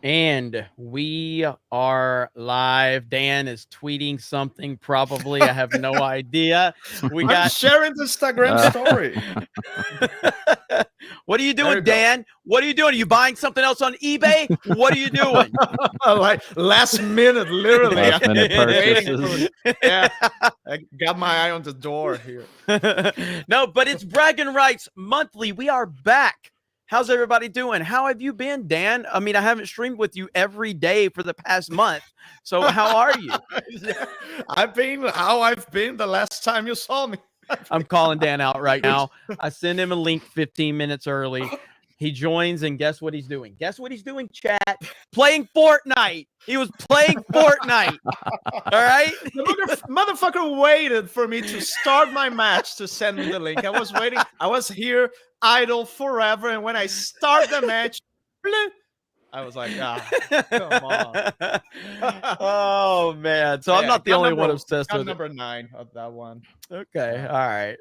And we are live. Dan is tweeting something, probably. I have no idea. I'm sharing the Instagram story. What are you doing, Dan? What are you doing? Are you buying something else on eBay? What are you doing? Like last minute, literally. Last minute purchases. Yeah, I got my eye on the door here. No, but it's Bragging Rights Monthly. We are back. How's everybody doing? How have you been, Dan? I mean, I haven't streamed with you every day for the past month. So how are you? Yeah, I've been how I've been the last time you saw me. I'm calling Dan out right now. I send him a link 15 minutes early. He joins, and guess what he's doing? Guess what he's doing, chat? Playing Fortnite. He was playing Fortnite. All right? The motherfucker waited for me to start my match to send me the link. I was waiting. I was here idle forever, and when I start the match, I was like, come on. Oh, man. So I'm not the only one obsessed with number 9 of that one. Okay. All right.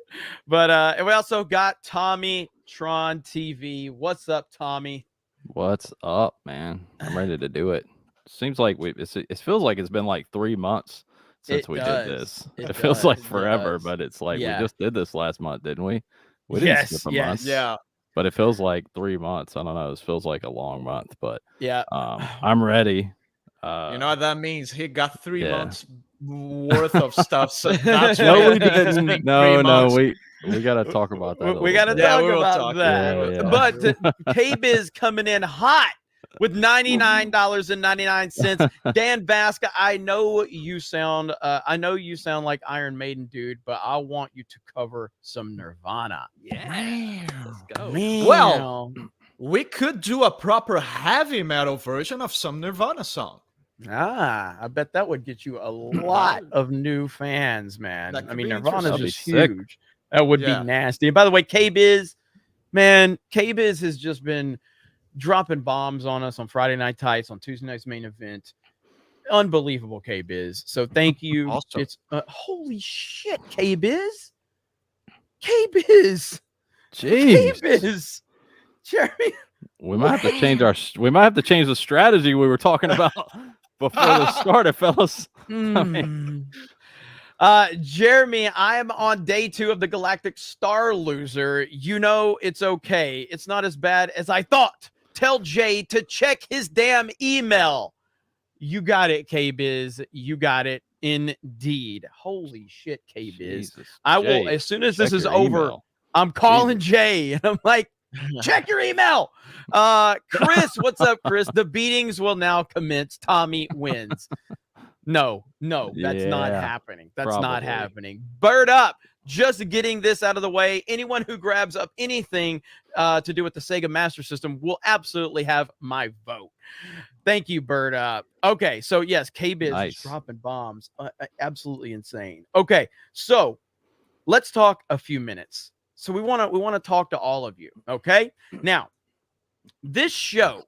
But and we also got TommyTron TV. What's up, Tommy? What's up, man? I'm ready to do it. Seems like it feels like it's been like 3 months since we did this. It feels like forever, but it's like we just did this last month, didn't we? We didn't skip a month. Yeah. But it feels like 3 months. I don't know. It feels like a long month, but yeah, I'm ready. You know what that means? He got 3 months worth of stuff. So that's no, we didn't. No, we got to talk about that. We got to talk about that. Yeah. But K-Biz coming in hot with $99.99. Dan Vasc, I know you sound like Iron Maiden, dude, but I want you to cover some Nirvana. Yeah, let's go. Man. Well, we could do a proper heavy metal version of some Nirvana song. I bet that would get you a lot of new fans, man. I mean, Nirvana's just huge. That would be nasty. And by the way, K-Biz has just been dropping bombs on us on Friday Night Tights, on Tuesday Night's Main Event. Unbelievable, K-Biz. So thank you. Awesome. It's holy shit, K-Biz. Jeez. K-Biz. Jeremy. We might have to change the strategy we were talking about before this started, fellas. Jeremy, I am on day 2 of the Galactic Star Loser. You know it's okay. It's not as bad as I thought. Tell Jay to check his damn email. You got it, K-Biz. You got it. Indeed. Holy shit, K-Biz. I will, as soon as this is over, I'm calling Jay, and I'm like, check your email. Chris, what's up, Chris? The beatings will now commence. Tommy wins. No, that's not happening. That's not happening. Bird up. Just getting this out of the way. Anyone who grabs up anything to do with the Sega Master System will absolutely have my vote. Thank you, Bird up. Okay, so yes, K-Biz is dropping bombs. Absolutely insane. Okay, so let's talk a few minutes. So we want to talk to all of you. Okay, now this show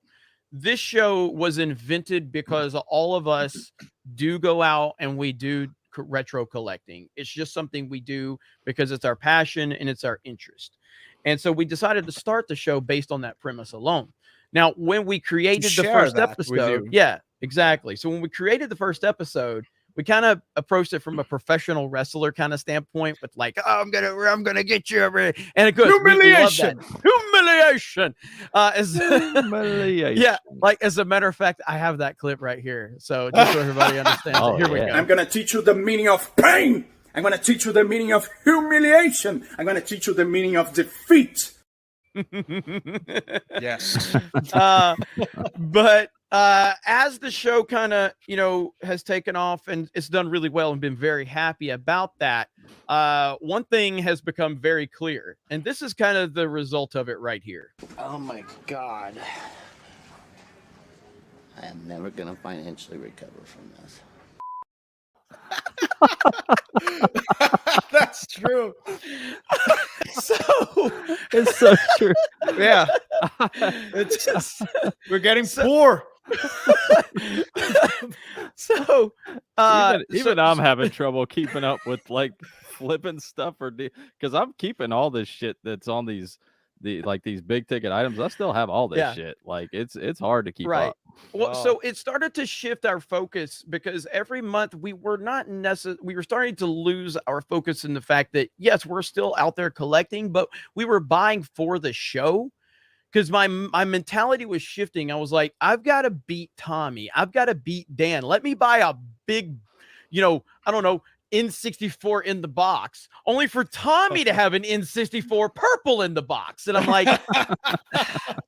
was invented because all of us do go out and we do retro collecting. It's just something we do because it's our passion and it's our interest. And so we decided to start the show based on that premise alone. Now, when we created the first episode, yeah, exactly. So when we created the first episode, we kind of approached it from a professional wrestler kind of standpoint, with like, oh, I'm gonna get you over, and it goes humiliation. Yeah, like as a matter of fact, I have that clip right here, so just so everybody understands. Here we go. I'm gonna teach you the meaning of pain. I'm gonna teach you the meaning of humiliation. I'm gonna teach you the meaning of defeat. Yes. But as the show kind of, has taken off and it's done really well and been very happy about that, one thing has become very clear, and this is kind of the result of it right here. Oh my God. I am never going to financially recover from this. That's true. It's so true. Yeah. It's just, we're getting poor. So even I'm having trouble keeping up with like flipping stuff, or because I'm keeping all this shit that's on these these big ticket items. I still have all this shit. Like it's hard to keep up. Well, so it started to shift our focus because every month we were not we were starting to lose our focus in the fact that yes, we're still out there collecting, but we were buying for the show. Because my mentality was shifting. I was like, I've got to beat Tommy. I've got to beat Dan. Let me buy a big, I don't know, N64 in the box, only for Tommy to have an N64 purple in the box. And I'm like,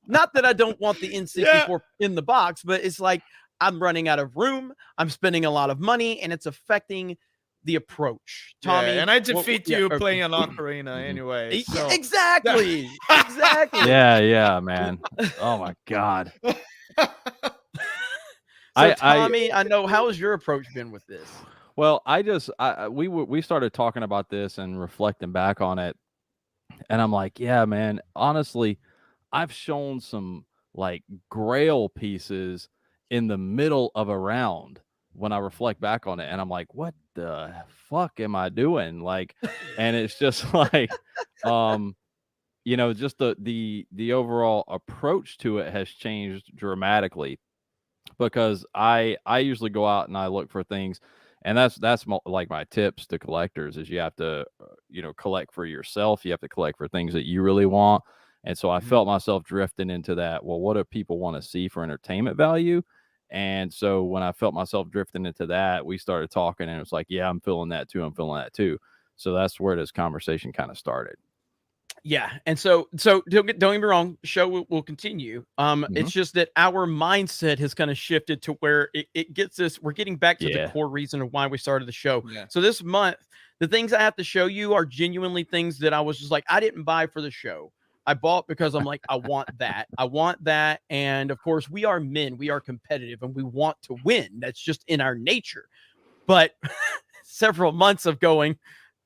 not that I don't want the N64 in the box, but it's like I'm running out of room. I'm spending a lot of money, and it's affecting the approach. Tommy, and I defeat you playing an Ocarina anyway. So. Exactly. Yeah, man. Oh my God. So Tommy, I know, how has your approach been with this? Well, we started talking about this and reflecting back on it, and I'm like, yeah, man, honestly, I've shown some like grail pieces in the middle of a round when I reflect back on it, and I'm like, what the fuck am I doing? Like, and it's just like, just the overall approach to it has changed dramatically, because I usually go out and I look for things, and that's like my tips to collectors is you have to, collect for yourself. You have to collect for things that you really want. And so I felt myself drifting into that. Well, what do people want to see for entertainment value? And so when I felt myself drifting into that, we started talking, and it was like, yeah, I'm feeling that too. I'm feeling that too. So that's where this conversation kind of started. Yeah. And so don't get me wrong, show will continue. It's just that our mindset has kind of shifted to where it gets us, we're getting back to the core reason of why we started the show. Yeah. So this month, the things I have to show you are genuinely things that I was just like, I didn't buy for the show. I bought because I'm like, I want that. I want that. And of course, we are men. We are competitive and we want to win. That's just in our nature. But several months of going,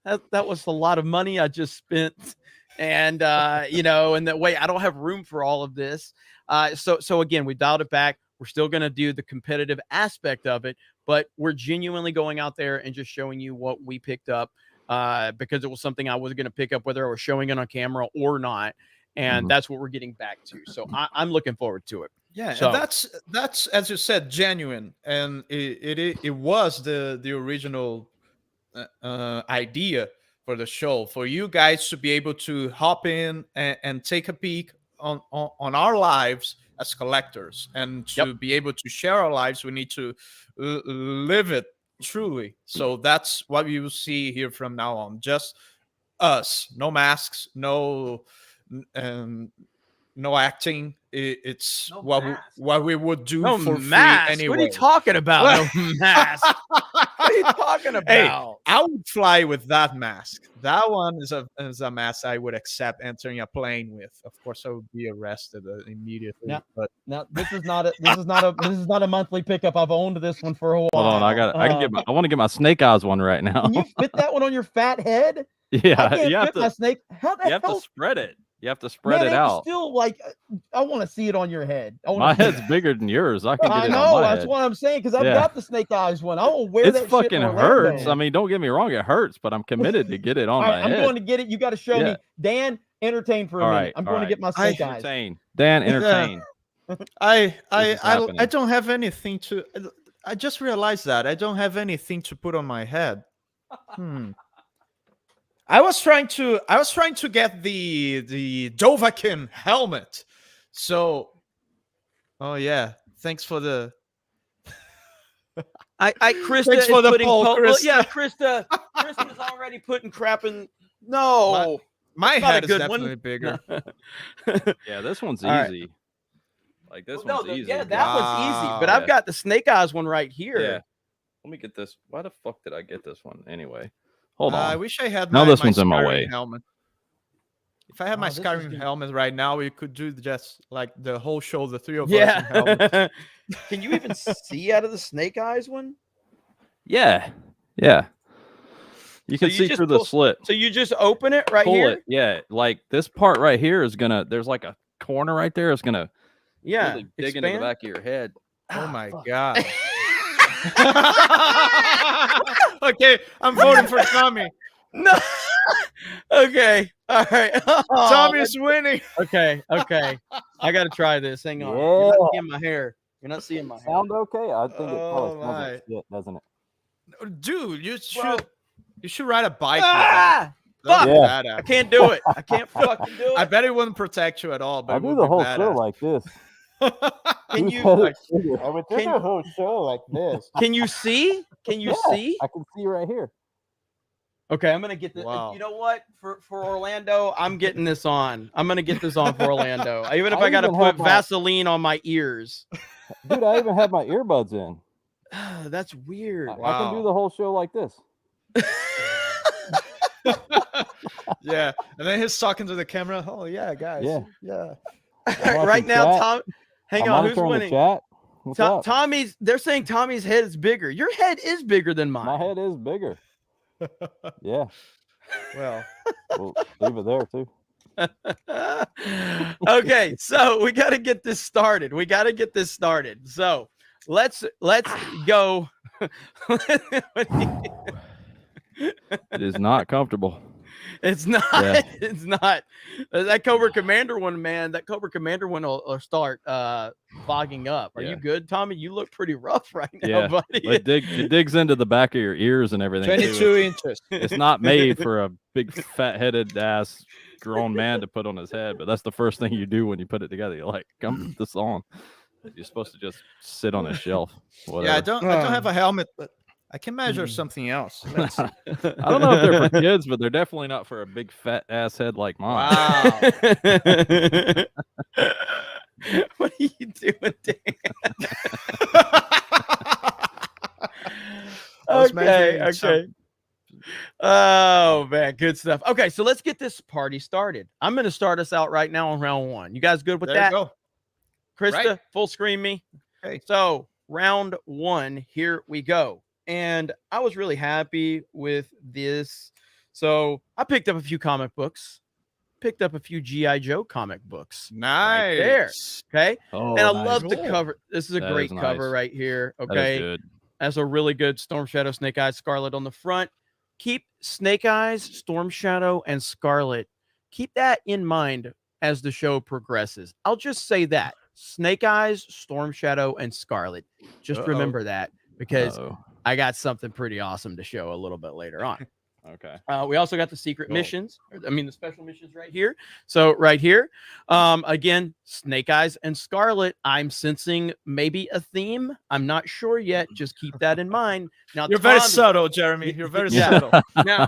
that was a lot of money I just spent. And, and that way I don't have room for all of this. So again, we dialed it back. We're still going to do the competitive aspect of it, but we're genuinely going out there and just showing you what we picked up. Because it was something I was going to pick up, whether I was showing it on camera or not. And that's what we're getting back to. So I'm looking forward to it. Yeah. So and that's, as you said, genuine. And it was the original idea for the show, for you guys to be able to hop in and take a peek on our lives as collectors, and to be able to share our lives. We need to live it truly. So that's what you will see here from now on. Just us, no masks, no acting. It's no what we would do for mask. Free anyway. What are you talking about? No mask. What are you talking about? Hey, I would fly with that mask. That one is a mask I would accept entering a plane with. Of course, I would be arrested immediately. Yeah. But now this is not a monthly pickup. I've owned this one for a while. Hold on, I want to get my Snake Eyes one right now. Can you fit that one on your fat head? Yeah, you have to. My snake. How the you have hell? to spread it. You have to spread it out. Still, like, I want to see it on your head. My head's bigger than yours. I can get it on my that's head. what I'm saying, because I've got the Snake Eyes one. I will wear that. It fucking hurts. I mean, don't get me wrong, it hurts, but I'm committed to get it on my head. I'm going to get it. You got to show me. Dan, entertain for a minute. I'm going to get my Snake Eyes. Dan, entertain. I don't have anything to. I just realized that I don't have anything to put on my head. I was trying to get the Dovahkiin helmet. So, oh yeah, thanks for the. Krista thanks for the poll, Krista. Yeah, Krista's already putting crap in. No, my head is definitely bigger. Yeah, this one's easy. Like this one's easy. Yeah, that one's easy. But I've got the Snake Eyes one right here. Yeah. Let me get this. Why the fuck did I get this one anyway? Hold on. I wish I had this one's in my way. Helmet. If I had my Skyrim helmet right now, we could do just like the whole show, the three of us. Yeah. Can you even see out of the Snake Eyes one? Yeah. Yeah. You can see through the slit. So you just open it right here? It. Yeah. Like this part right here is there's like a corner right there. It's gonna really dig into the back of your head. Oh my God. Okay, I'm voting for Tommy. No. Okay. All right. Oh, Tommy's winning. okay. I got to try this. Hang on. Yeah. You're not seeing my hair. You're not seeing my hair. Sound okay? I think it Oh, probably smells my. like shit, doesn't it? Dude, you Bro. should ride a bike. Ah! With that. Fuck! That'd be I badass. can't do it. I can't fucking do it. I bet it wouldn't protect you at all. But I'll it do would the be whole show badass. like this. Can Who you said like- it's bigger? I would do Can- the whole show like this. can you see? Can you Yeah, see? I can see right here. Okay, I'm gonna get this. Wow. You know what? For Orlando, I'm getting this on. I'm gonna get this on for Orlando. Even if I I gotta even put have my- Vaseline on my ears. Dude, I even have my earbuds in. That's weird. I can Wow. do the whole show like this. Yeah, and then he's talking to the camera. Oh yeah, guys. Yeah. right watching now, chat. Tom. Hang I'm on, who's monitoring the winning? chat. What's up? Tommy's. They're saying Tommy's head is bigger. Your head is bigger than My mine. head is bigger. Yeah. Well, We'll leave it there too. Okay, so we got to get this started. So let's go. It is not comfortable. It's not. Yeah. It's not. That Cobra Commander one, man. That Cobra Commander one will start fogging up. Are Yeah. you good, Tommy? You look pretty rough right now, Yeah. buddy. It digs into the back of your ears and everything. too. 22 inches. It's not made for a big fat-headed ass grown man to put on his head, but that's the first thing you do when you put it together. You're like, come put this on. You're supposed to just sit on a shelf. Whatever. Yeah, I don't have a helmet, but I can measure something else. Let's see. I don't know if they're for kids, but they're definitely not for a big fat ass head like mine. Wow. What are you doing, Dan? I was Okay. measuring some- Oh man, good stuff. Okay, so let's get this party started. I'm going to start us out right now on round one. You guys good with There that? you go. Krista, Right. full screen me. Okay. So round one, here we go. And I was really happy with this. So I picked up a few comic books, picked up a few G.I. Joe comic books. Nice. there. Okay. Oh, And I nice. love the Cool. cover. This is a That great is cover nice. right here. That is Okay. good. That's a really good Storm Shadow, Snake Eyes, Scarlet on the front. Keep Snake Eyes, Storm Shadow, and Scarlet. Keep that in mind as the show progresses. I'll just say that. Snake Eyes, Storm Shadow, and Scarlet. Just Uh-oh. remember that because Uh-oh. I got something pretty awesome to show a little bit later on. Okay. We also got the secret Cool. missions. The special missions right here. So right here, again, Snake Eyes and Scarlet. I'm sensing maybe a theme. I'm not sure yet. Just keep that in mind. Now, You're very Tommy- subtle, Jeremy. You're very Yeah. subtle. Now,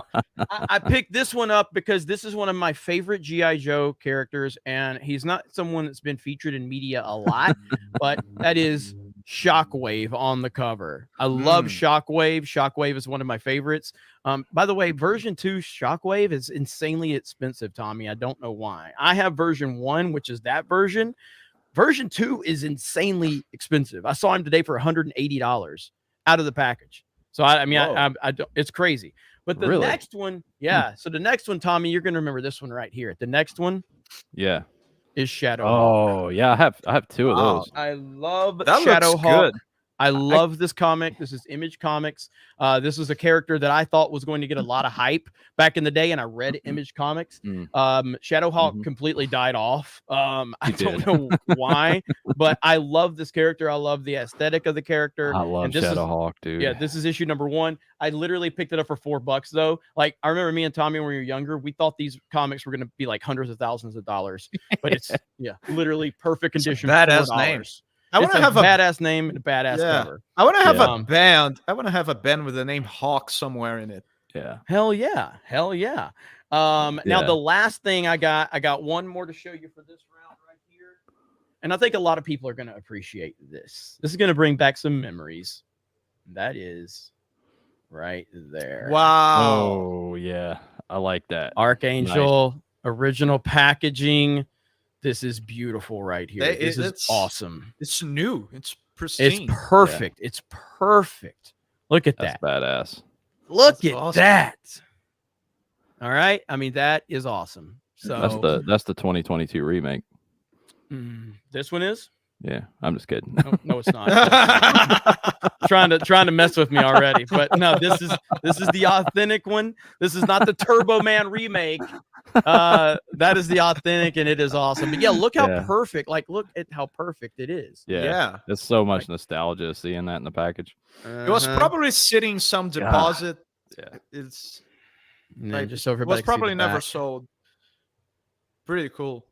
I picked this one up because this is one of my favorite G.I. Joe characters, and he's not someone that's been featured in media a lot, but that is Shockwave on the cover. I love Shockwave. Shockwave is one of my favorites. By the way, version 2 Shockwave is insanely expensive, Tommy. I don't know why. I have version 1, which is that version. Version 2 is insanely expensive. I saw him today for $180 out of the package. So I don't, it's crazy. But the Really? next one, yeah. So the next one, Tommy, you're gonna remember this one right here. The next one Yeah. is Shadow. Oh, yeah. I have two of Wow. those. I love That Shadow looks Hawk. good. I love this comic. This is Image Comics. This is a character that I thought was going to get a lot of hype back in the day, and I read Image Comics. Shadow Hawk completely died off. I don't know why, but I love this character. I love the aesthetic of the character. I love And this is- Shadow Hawk, dude. Yeah, this is issue number 1. I literally picked it up for $4 though. Like I remember me and Tommy when we were younger, we thought these comics were going to be like hundreds of thousands of dollars, but it's literally perfect It's a condition. badass $4. name. I want It's to a have a badass name and a badass Yeah. cover. I want to have Yeah. a band. I want to have a band with the name Hawk somewhere in it. Yeah. Hell yeah. Hell yeah. Now Yeah. the last thing I got one more to show you for this round right here. And I think a lot of people are going to appreciate this. This is going to bring back some memories. That is right there. Wow. Oh, yeah. I like that. Archangel, original packaging. This is beautiful right here. This is It's awesome. It's new. It's It's pristine. perfect. It's perfect. Look at That's that. badass. Look That's at awesome. that. All right. I mean, that is awesome. So That's the 2022 remake. this one is. Yeah, I'm just kidding. No, it's not. trying to mess with me already, but no, this is the authentic one. This is not the Turbo Man remake. That is the authentic, and it is awesome. But yeah, look how perfect. Like, look at how perfect it is. Yeah. It's so much nostalgia seeing that in the package. It was probably sitting some deposit. Yeah, it's just so everybody was probably never sold. Pretty cool.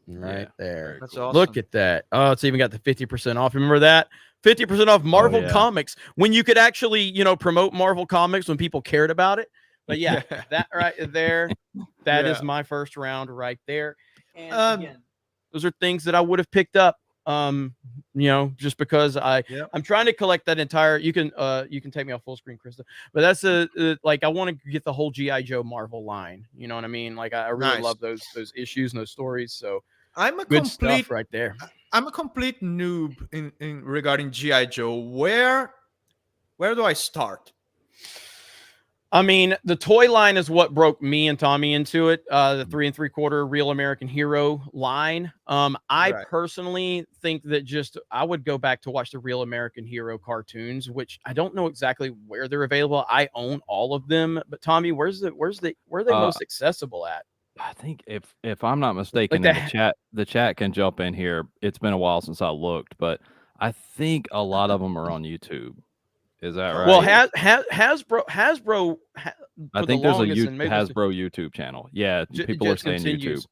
Right there. That's awesome. Look at that. Oh, it's even got the 50% off. Remember that? 50% off Marvel Comics, when you could actually, you know, promote Marvel Comics when people cared about it. But yeah, that right there, that is my first round right there. And again, those are things that I would have picked up, you know, just because I'm trying to collect that entire. You can take me off full screen, Krista. But that's like, I want to get the whole G.I. Joe Marvel line. You know what I mean? Like, I really love those issues and those stories. So I'm a good complete stuff right there. I'm a complete noob in regarding G.I. Joe. Where do I start? I mean, the toy line is what broke me and Tommy into it. The 3 3/4 Real American Hero line. I personally think that I would go back to watch the Real American Hero cartoons, which I don't know exactly where they're available. I own all of them, but Tommy, where are they most accessible at? I think if I'm not mistaken, like the chat can jump in here. It's been a while since I looked, but I think a lot of them are on YouTube. Is that right? Well, Hasbro. I think there's a Hasbro YouTube channel. Yeah, people are saying continues.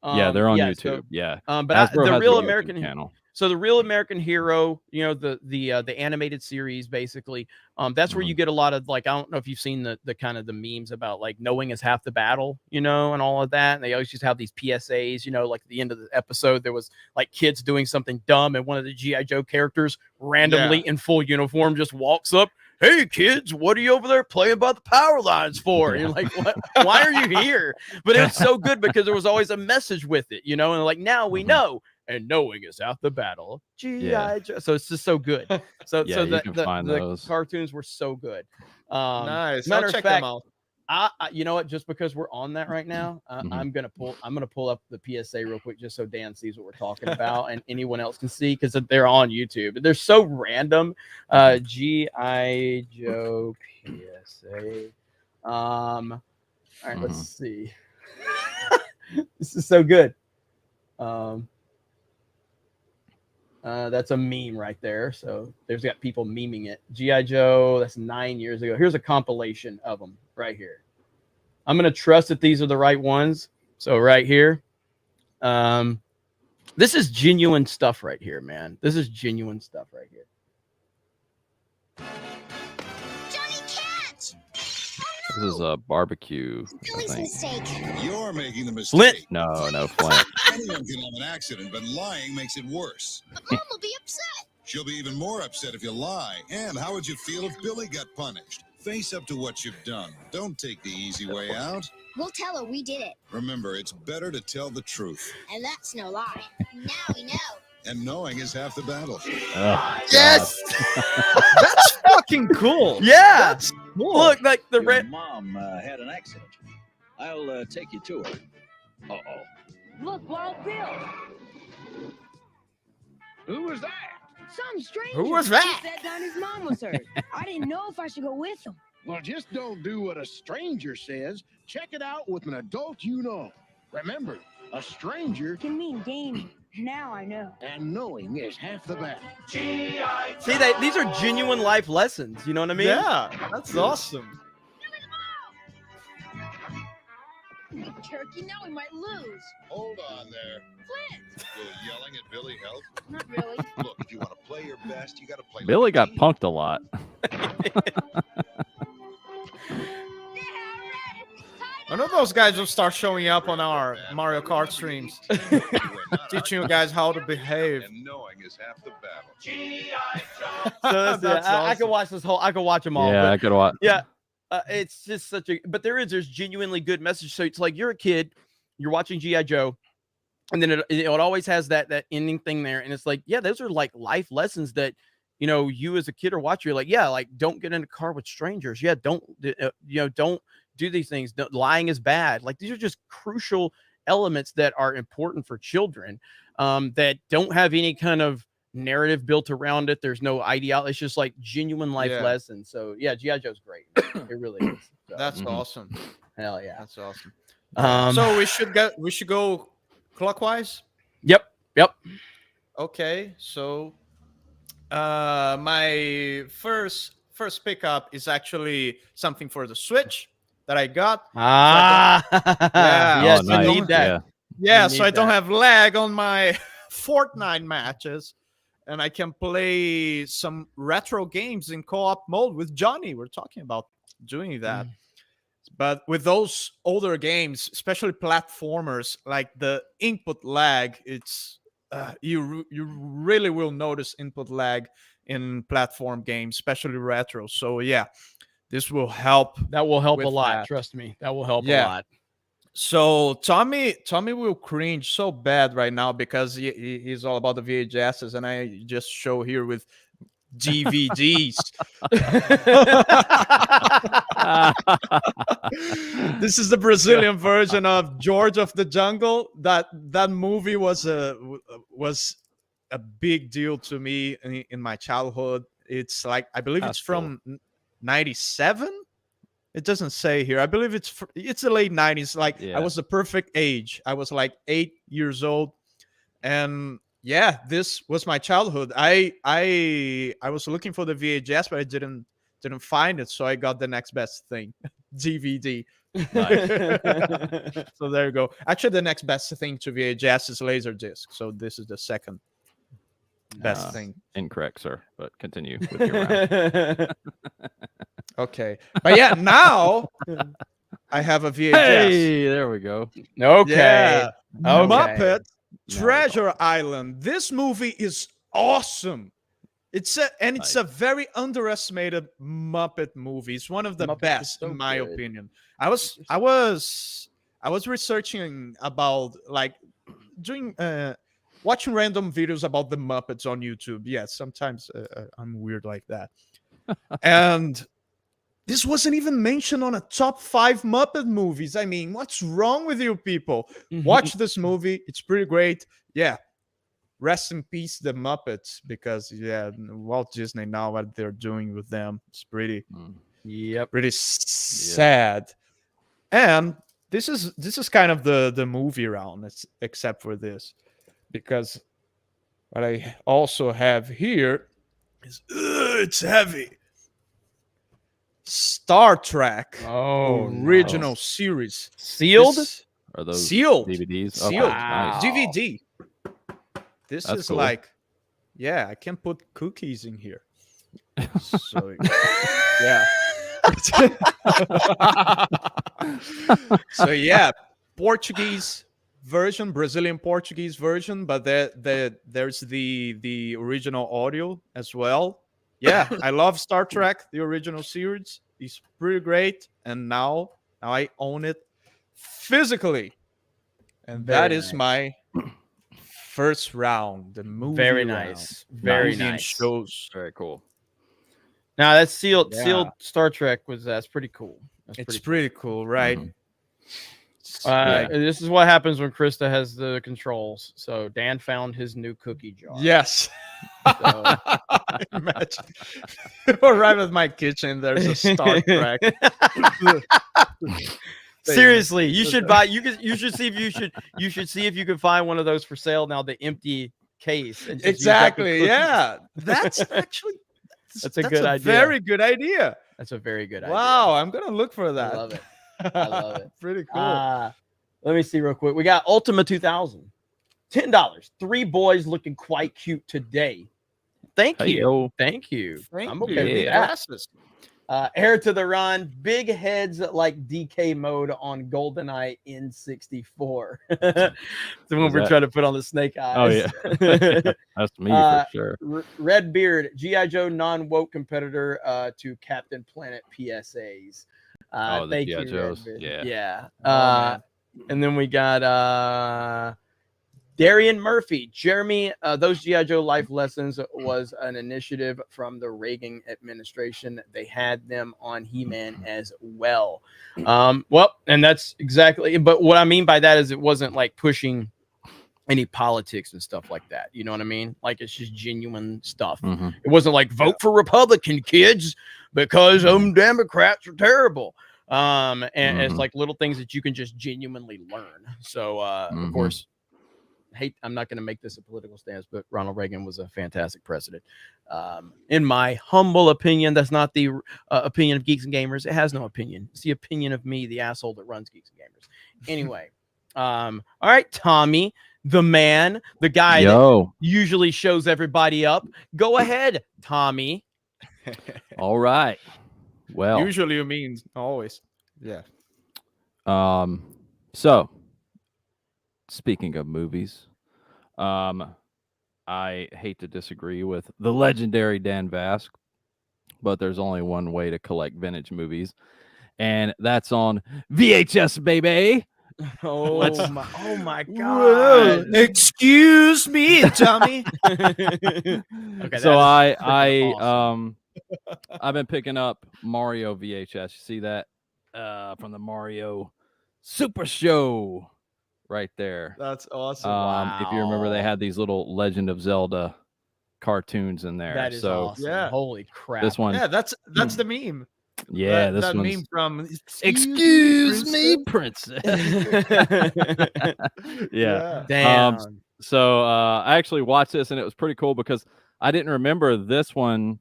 YouTube. Yeah, they're on YouTube. So, yeah, but the Real American channel. So the Real American Hero, you know, the animated series, basically, that's where you get a lot of, like, I don't know if you've seen the kind of the memes about, like, knowing is half the battle, you know, and all of that. And they always just have these PSAs, you know, like at the end of the episode, there was like kids doing something dumb, and one of the G.I. Joe characters randomly in full uniform just walks up. Hey kids, what are you over there playing by the power lines for? And you're like, what? Why are you here? But it was so good because there was always a message with it, you know, and like, now we know. And knowing is half the battle. G.I. Joe. So it's just so good. So the cartoons were so good. Nice. Matter I'll check of fact, them out. I you know what? Just because we're on that right now, I'm gonna pull up the PSA real quick just so Dan sees what we're talking about and anyone else can see, because they're on YouTube. They're so random. G.I. Joe PSA. All right, let's see. This is so good. That's a meme right there. So there's got people memeing it. G.I. Joe, that's 9 years ago. Here's a compilation of them right here. I'm going to trust that these are the right ones. So right here. This is genuine stuff right here, man. This is genuine stuff right here. This is a barbecue. Billy's mistake. You're making the mistake. Flint. No, Flint. Anyone can have an accident, but lying makes it worse. But Mom will be upset. She'll be even more upset if you lie. And how would you feel if Billy got punished? Face up to what you've done. Don't take the easy way out. We'll tell her we did it. Remember, it's better to tell the truth. And that's no lie. Now we know. And knowing is half the battle. Yes! That's fucking cool. Yeah! That's cool. Look, like the Your mom had an accident. I'll take you to her. Uh-oh. Look, Wild Bill. Who was that? Some stranger. Who was that? He said down his mom was hurt. I didn't know if I should go with him. Well, just don't do what a stranger says. Check it out with an adult you know. Remember, a stranger Can mean gaming. Now I know. and knowing is half the battle. See, these are genuine life lessons. You know what I mean? Yeah, that's awesome. Turkey, now we might lose. Hold on there. Flint. Will yelling at Billy help? Not really. Look, if you want to play your best, you got to play. Billy like a got team. punked a lot. I know those guys will start showing up on our Mario Kart streams, teaching you guys how to behave. And knowing is half the battle. So That's I could watch this whole. I could watch them all. Yeah, but I could watch. yeah, it's just such a. But there's genuinely good message. So it's like you're a kid, you're watching G.I. Joe, and then it always has that ending thing there, and it's like, yeah, those are like life lessons that, you know, you as a kid or watcher, you're like, yeah, like don't get in a car with strangers. Yeah, don't don't do these things. Lying is bad. Like, these are just crucial elements that are important for children, that don't have any kind of narrative built around it. There's no ideology. It's just like genuine life lessons. So yeah, G.I. Joe's great. It really is. So, That's awesome. Hell yeah. That's awesome. So we should go clockwise. Yep. Okay. So my first pickup is actually something for the Switch that I got. Yes, nice. you need that. Yeah, so I don't have lag on my Fortnite matches, and I can play some retro games in co-op mode with Johnny. We're talking about doing that. But with those older games, especially platformers, like the input lag, it's you really will notice input lag in platform games, especially retro. So yeah, this will help. That will help a with lot. that. Trust me, that will help a lot. So Tommy will cringe so bad right now because he's all about the VHSs, and I just show here with DVDs. This is the Brazilian version of George of the Jungle. That movie was a big deal to me in my childhood. It's like, I believe it's from 97. It doesn't say here. I believe it's the late 90s. Like, I was the perfect age. I was like 8 years old, and yeah, this was my childhood. I was looking for the VHS, but I didn't find it, so I got the next best thing, DVD. So there you go. Actually, the next best thing to VHS is Laserdisc. So this is the second best thing. Incorrect, sir. But continue with your round. Okay, but yeah, now I have a VHS. Hey, there we go. Okay. Yeah. Okay. Muppet Treasure Island. This movie is awesome. It's a very underestimated Muppet movie. It's one of the best, in my opinion. I was researching about, like, doing watching random videos about the Muppets on YouTube. Yes, sometimes I'm weird like that. And this wasn't even mentioned on a top 5 Muppet movies. I mean, what's wrong with you people? Watch this movie. It's pretty great. Yeah. Rest in peace, the Muppets, because Walt Disney, now what they're doing with them, it's pretty sad. And this is kind of the movie round, except for this, because what I also have here is it's heavy. Star Trek original series. Sealed? Are those sealed DVDs? Sealed. Okay, nice. DVD. This That's is cool. like, yeah, I can put cookies in here. So yeah. So yeah, Portuguese version, Brazilian Portuguese version, but there's the original audio as well. Yeah, I love Star Trek, the original series. It's pretty great, and now I own it physically, and that is my first round. The movie. Very round. nice. Very Movie and nice. shows. Very cool. Now that's sealed. Yeah. Sealed Star Trek that's pretty cool. It's pretty cool, right? This is what happens when Krista has the controls. So Dan found his new cookie jar. Yes. So. Imagine. Right with my kitchen, there's a Star Trek. Seriously, you should buy. You should see if you can find one of those for sale now. The empty case. And Exactly. Yeah. That's actually that's a good idea. Very good idea. That's a very good idea. Wow, I'm gonna look for that. I love it. I love it. Pretty cool. Let me see real quick. We got Ultima 2000. $10. 3 boys looking quite cute today. Thank you. Yo. Thank you. Thank I'm you. okay with Yeah. that. Heir to the Run. Big heads like DK mode on GoldenEye N64. The one we're trying to put on the snake eyes. Oh yeah, that's me for sure. Red Beard. G.I. Joe non-woke competitor to Captain Planet PSAs. Thank you, Joes. Red Beard. Yeah. Yeah. And then we got Darian Murphy, Jeremy, those G.I. Joe Life Lessons was an initiative from the Reagan administration. They had them on He-Man as well. Well, and that's exactly, but what I mean by that is it wasn't like pushing any politics and stuff like that. You know what I mean? Like it's just genuine stuff. It wasn't like vote for Republican, kids, because Democrats are terrible. And it's like little things that you can just genuinely learn. So of course, I'm not going to make this a political stance, but Ronald Reagan was a fantastic president. In my humble opinion, that's not the opinion of Geeks and Gamers. It has no opinion. It's the opinion of me, the asshole that runs Geeks and Gamers. Anyway, all right, Tommy, the man, the guy that usually shows everybody up. Go ahead, Tommy. All right. Well, usually you mean always. Yeah. So speaking of movies, I hate to disagree with the legendary Dan Vasc, but there's only one way to collect vintage movies, and that's on VHS, baby. Oh my God. Whoa, excuse me, Tommy. Okay, so awesome. I've been picking up Mario VHS. You see that from the Mario Super Show right there. That's awesome. If you remember, they had these little Legend of Zelda cartoons in there. That is awesome. Yeah. Holy crap. This one. Yeah, that's the meme. Yeah, that meme from Excuse me, Princess. Yeah. Damn. So I actually watched this and it was pretty cool because I didn't remember this one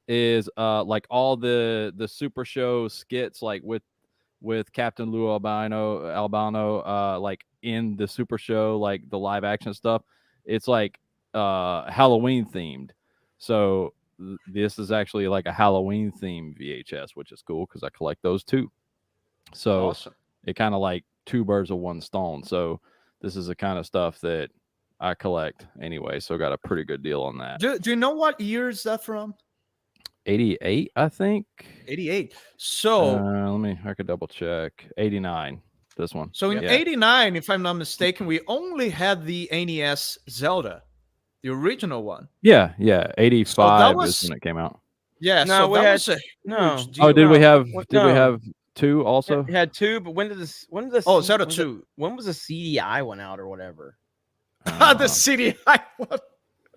is like all the Super Show skits like with Captain Lou Albano like in the Super Show, like the live action stuff. It's like Halloween themed. So this is actually like a Halloween themed VHS, which is cool because I collect those too. So awesome. It kind of like two birds with one stone. So this is the kind of stuff that I collect anyway. So got a pretty good deal on that. Do you know what year is that from? 88, I think. 88. So I could double check. 89. This one. So in 89, if I'm not mistaken, we only had the NES Zelda, the original one. Yeah. 85 is when it came out. Yeah. No, so we that had was a huge deal. Oh, did we have two also? We had two, but when did this? Zelda 2. When was the CDI one out or whatever? The CDI one.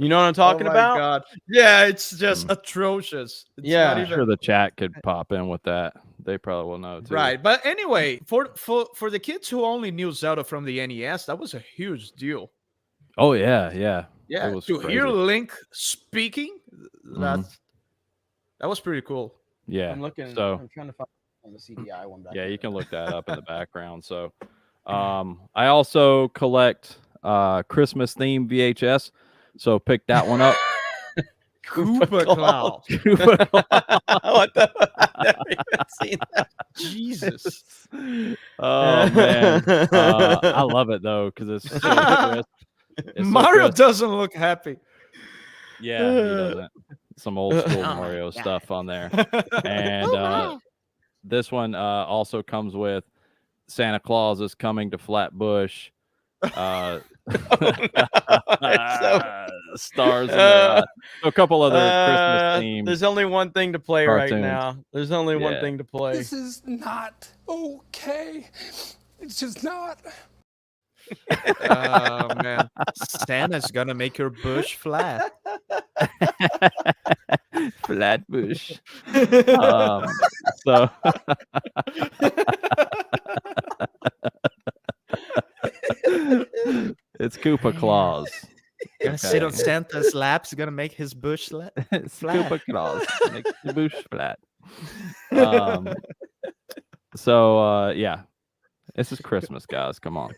You know what I'm talking about? God. Yeah, it's just atrocious. It's I'm sure the chat could pop in with that. They probably will know too. Right, but anyway, for the kids who only knew Zelda from the NES, that was a huge deal. Oh yeah. Yeah, was to crazy. hear Link speaking, that was pretty cool. Yeah, I'm looking. So I'm trying to find on the CDI one. Yeah, you can look that up in the background. So, I also collect Christmas themed VHS. So pick that one up. Koopa Cloud. What the? I've never even seen that. Jesus. Oh man, I love it though because it's so crisp. Mario doesn't look happy. Yeah, he doesn't. Some old school Mario stuff on there. And this one also comes with Santa Claus is coming to Flatbush. Stars in there. A couple other Christmas themes. There's only one thing to play cartoons. right now. There's only one thing to play. This is not okay. It's just not. Oh man, Santa's gonna make your bush flat. Flatbush. So it's Koopa Claus. Gonna sit on Santa's lap. He's gonna make his bush flat. Koopa Claus makes the bush flat. So yeah, this is Christmas, guys. Come on,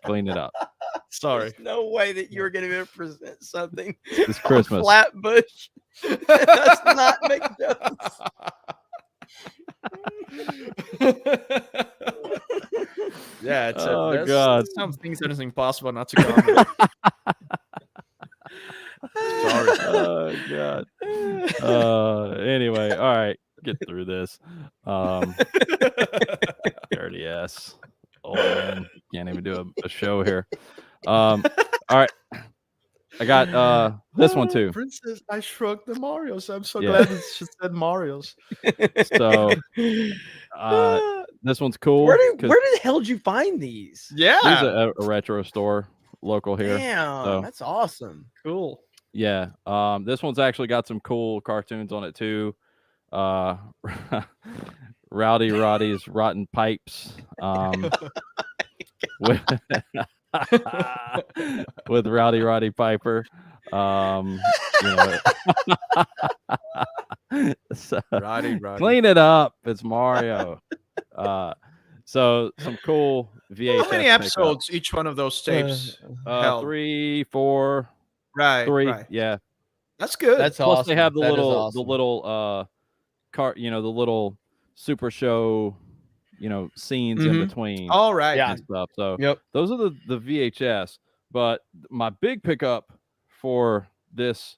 clean it up. Sorry. There's no way that you're going to present something. It's Christmas. Flatbush. Does not make jokes. Yeah, it's God. Some things that is impossible not to comment. Sorry. Oh God. Anyway, all right, get through this. Dirty ass. Oh man, can't even do a show here. All right. I got this one too. Princess, I shrugged the Marios. I'm so Yeah. glad that she said Marios. So this one's cool. Where the hell did you find these? Yeah. There's a retro store local here. Damn, So, that's awesome. Cool. yeah. This one's actually got some cool cartoons on it too. Rowdy Roddy's Rotten Pipes. With, with Roddy Piper. You know, so, Roddy. clean it up. It's Mario. So some cool VHS. How many episodes each one of those tapes? held? 3, 4, Right. 3. Right. Yeah. That's good. That's Plus awesome. they have the That is little awesome. the little Super Show, scenes in between. All right. And stuff. So Yep. those are the VHS. But my big pickup for this.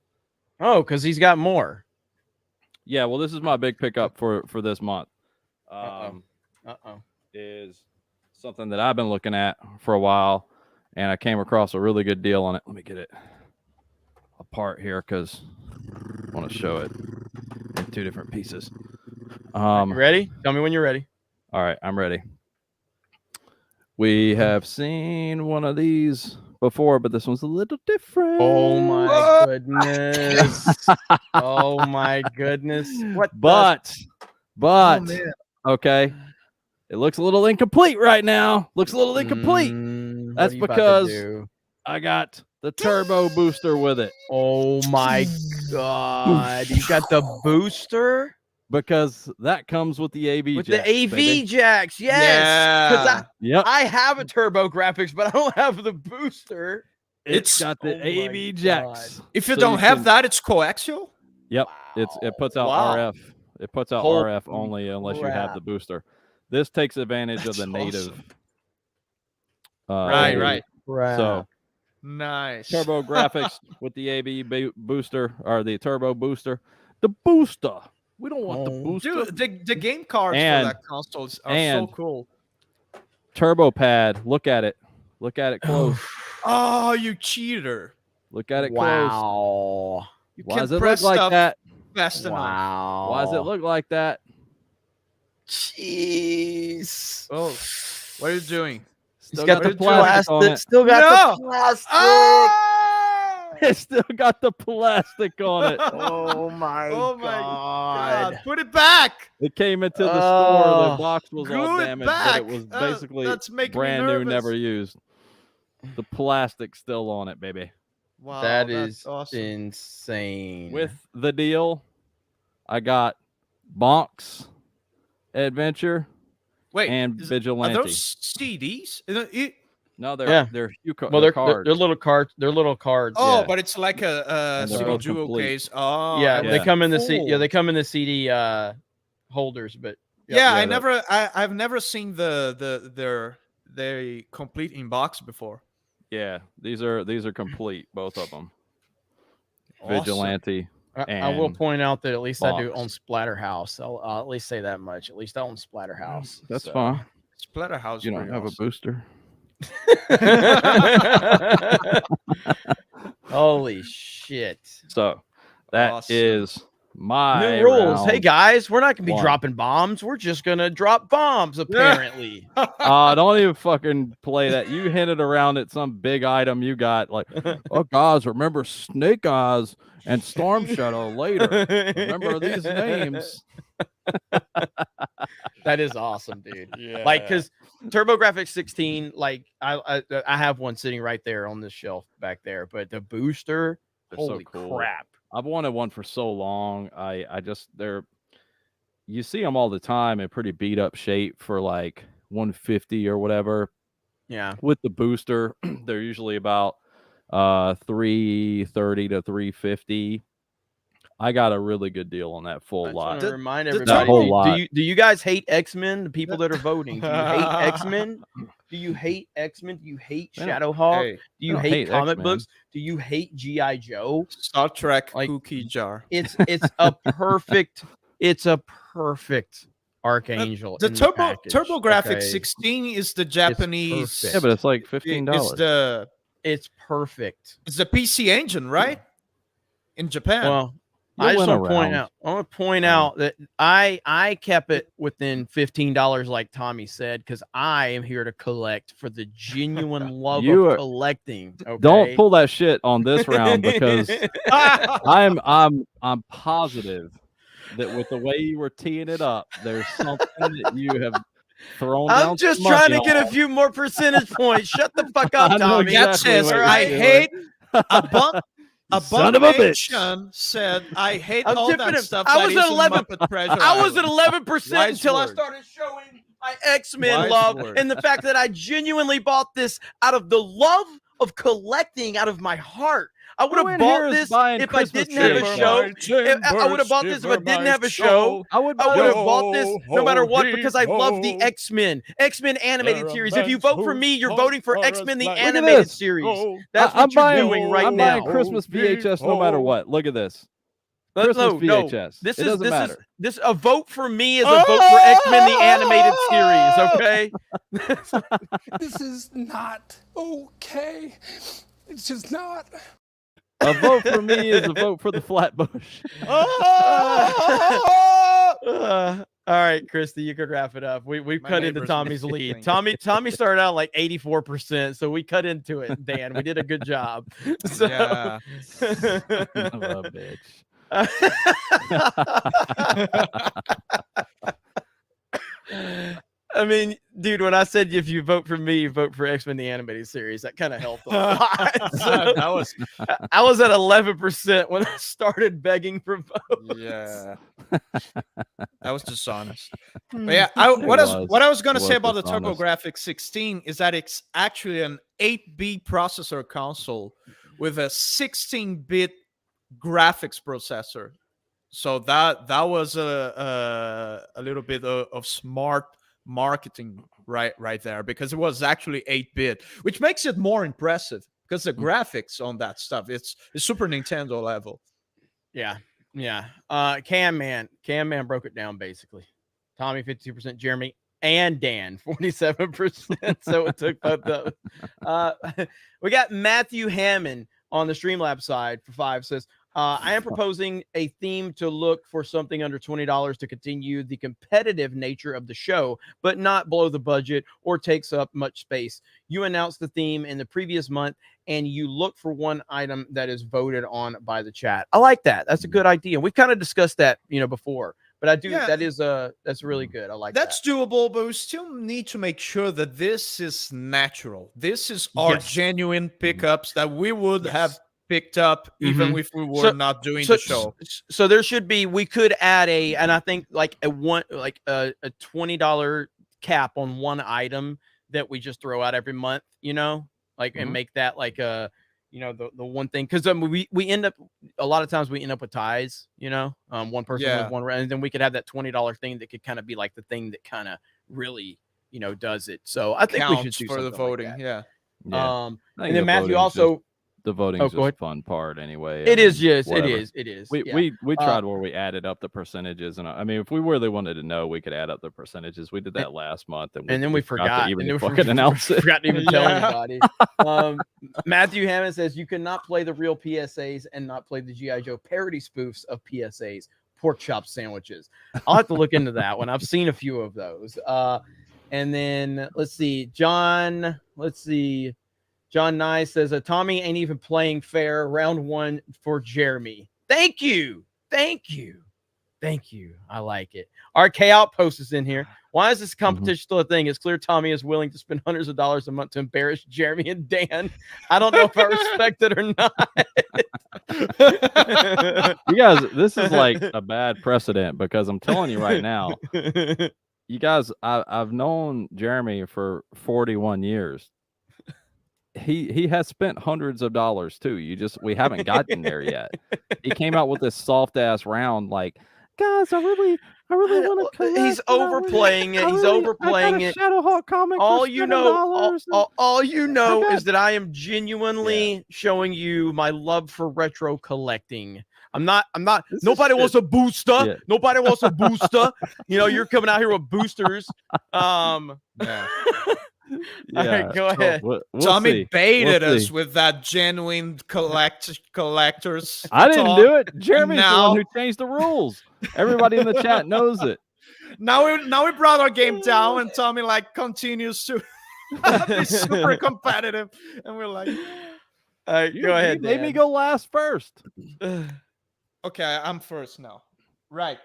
Oh, because he's got more. Yeah, well, this is my big pickup for this month. Is something that I've been looking at for a while, and I came across a really good deal on it. Let me get it apart here because I want to show it in 2 different pieces. You ready? Tell me when you're ready. All right, I'm ready. We have seen one of these before, but this one's a little different. Oh my goodness. Oh my goodness. What? But Oh, man. okay, it looks a little incomplete right now. Looks a little incomplete. That's because I got the turbo booster with it. Oh my god. You got the booster? Because that comes with the AV With jacks, the AV baby. jacks, yes. Because Yeah. I have a turbo graphics, but I don't have the booster. It's got the Oh AV my jacks. If you So don't have can- that, it's coaxial. Yep, it puts out Wow. RF. It puts out Holy RF only unless you have crap. the booster. This takes advantage That's of the native. awesome. Right, AV. right. So Nice. turbo graphics with the AV booster or the turbo booster. The booster. We don't want the booster. Dude, the game cards And- for that consoles are so and- cool. Turbo pad. Look at it. Look at it close. Oh, you cheater. Look at it close. Wow. You Why can does it press look like stuff that? fast enough. Wow. Why does it look like that? Jeez. Oh, what are you doing? Still Got the the plastic on plastic. it. Still got No! the plastic. Ah! It still got the plastic on it. Oh my Oh my god. God. Put it back. It came into the store. Oh. The box was all Glue it damaged, but it back. was basically That's making me brand new, nervous. never used. The plastic's still on it, baby. Wow, That that's is awesome. insane. With the deal, I got Bonk's Adventure Wait, and are Vigilante. those CDs? No, Yeah. they're well, they're cards. they're little cards. They're little cards. Oh, Yeah. but it's like a And they're CD both duo complete. case. Oh, yeah, yeah. they come in the Cool. they come in the CD holders, but Yeah, Yeah, I've never seen their complete in box before. Yeah, these are complete, both of them. Awesome. Vigilante. I will and point out that at least I do Box. own Splatterhouse. I'll at least say that much. At least I own Splatterhouse. That's so. fine. Splatterhouse. You don't have a booster. Holy shit. So that Awesome. is my New rules. round. Hey guys, we're not gonna be one. dropping bombs. We're just gonna drop bombs, apparently. Don't even fucking play that. You hinted around at some big item you got, like, oh guys, remember Snake Eyes and Storm Shadow later. Remember these names. That is awesome, dude. Yeah. Like, because TurboGrafx 16, like I have one sitting right there on this shelf back there, but the booster, They're so holy cool. crap. I've wanted one for so long. You see them all the time in pretty beat up shape for like 150 or whatever. Yeah. With the booster, they're usually about 330 to 350. I got a really good deal on that full I just lot. want to remind the everybody. whole lot. Do you guys hate X-Men? The people that are voting. Do you hate X-Men? Do you hate X-Men? Do you hate I don't- Shadowhawk? Hey, Do you don't hate hate comic X-Men. books? Do you hate G.I. Joe? Star Trek Like- cookie jar. It's a perfect Archangel. The in Turbo package, TurboGrafx okay? 16 is the Japanese. perfect. Yeah, but it's like It's $15. the It's perfect. It's the PC engine, right? In Japan. Well, I just want to point out. I want to point out that I kept it within $15, like Tommy said, because I am here to collect for the genuine love of collecting. Okay? Don't pull that shit on this round because I'm positive that with the way you were teeing it up, there's something that you have thrown. I'm just trying to get a few more percentage points. Shut the fuck up, Tommy. I hate a bump. Son of a bitch said, "I hate all that stuff." I was at 11. I was at Island. 11% until I started showing my X-Men love and the fact that I genuinely bought this out of the love of collecting, out of my heart. I would have bought this if I didn't have a show. I would have bought this if I didn't have a show. I would have bought this no matter what because I love the X-Men animated series. If you vote for me, you're voting for X-Men the animated series. That's what you're doing right now. I'm buying Christmas VHS no matter what. Look at this. Christmas VHS. This it doesn't matter. This a vote for me is a vote for X-Men the animated series. Okay. This is not okay. It's just not. A vote for me is a vote for the Flatbush. All right, Christy, you could wrap it up. We cut into Tommy's lead. Tommy started out like 84%, so we cut into it. Dan, we did a good job. So, yeah. Oh, bitch. I mean, dude, when I said if you vote for me, you vote for X-Men the animated series, that kind of helped a lot. So, I was at 11% when I started begging for votes. Yeah, that was dishonest. But yeah, what I was gonna say about the TurboGrafx 16 is that it's actually an 8-bit processor console with a 16-bit graphics processor. So that was a little bit of smart marketing right there, because it was actually 8-bit, which makes it more impressive because the graphics on that stuff, it's Super Nintendo level. Yeah. Cam Man broke it down basically. Tommy 52%, Jeremy and Dan 47%. So it took both those. We got Matthew Hammond on the Streamlabs side for 5 says, I am proposing a theme to look for something under $20 to continue the competitive nature of the show, but not blow the budget or takes up much space. You announced the theme in the previous month, and you look for one item that is voted on by the chat. I like that. That's a good idea. We've kind of discussed that, before, but I do. Yeah, that's really good. I like that's doable, but we still need to make sure that this is natural. This is our genuine pickups that we would have picked up even if we were not doing the show. So there should be, we could add and I think like a $20 cap on one item that we just throw out every month, and make that like the one thing, because we end up a lot of times we end up with ties, one person with one, and then we could have that $20 thing that could kind of be like the thing that kind of really does it. So I think we should do for the voting. Like that. And then Matthew also. The voting is the fun part anyway. It is. It is. We tried where we added up the percentages, and I mean, if we really wanted to know, we could add up the percentages. We did that last month, and then we forgot to even fucking announce it. Forgot to even tell anybody. Matthew Hammond says you cannot play the real PSAs and not play the G.I. Joe parody spoofs of PSAs. Pork chop sandwiches. I'll have to look into that one. I've seen a few of those. And then let's see, John Nye says, Tommy ain't even playing fair. Round 1 for Jeremy. Thank you. I like it. RK Outpost is in here. Why is this competition still a thing? It's clear Tommy is willing to spend hundreds of dollars a month to embarrass Jeremy and Dan. I don't know if I respect it or not. You guys, this is like a bad precedent, because I'm telling you right now, you guys, I've known Jeremy for 41 years. He has spent hundreds of dollars too. We haven't gotten there yet. He came out with this soft ass round, like, guys, I really want to. He's overplaying it. He's overplaying it. Shadowhawk comic. All you know is that I am genuinely showing you my love for retro collecting. I'm not. Nobody wants a booster. Yeah. Nobody wants a booster. You're coming out here with boosters. All right, go ahead. We'll Tommy see. baited We'll us see. with that genuine collectors. I didn't talk. do it. Jeremy's the now- one who changed the rules. Everybody in the chat knows it. Now we brought our game down, and Tommy like continues to be super competitive, and we're like, All right, go ahead. You made me Dan. go last first. okay, I'm first now. Right.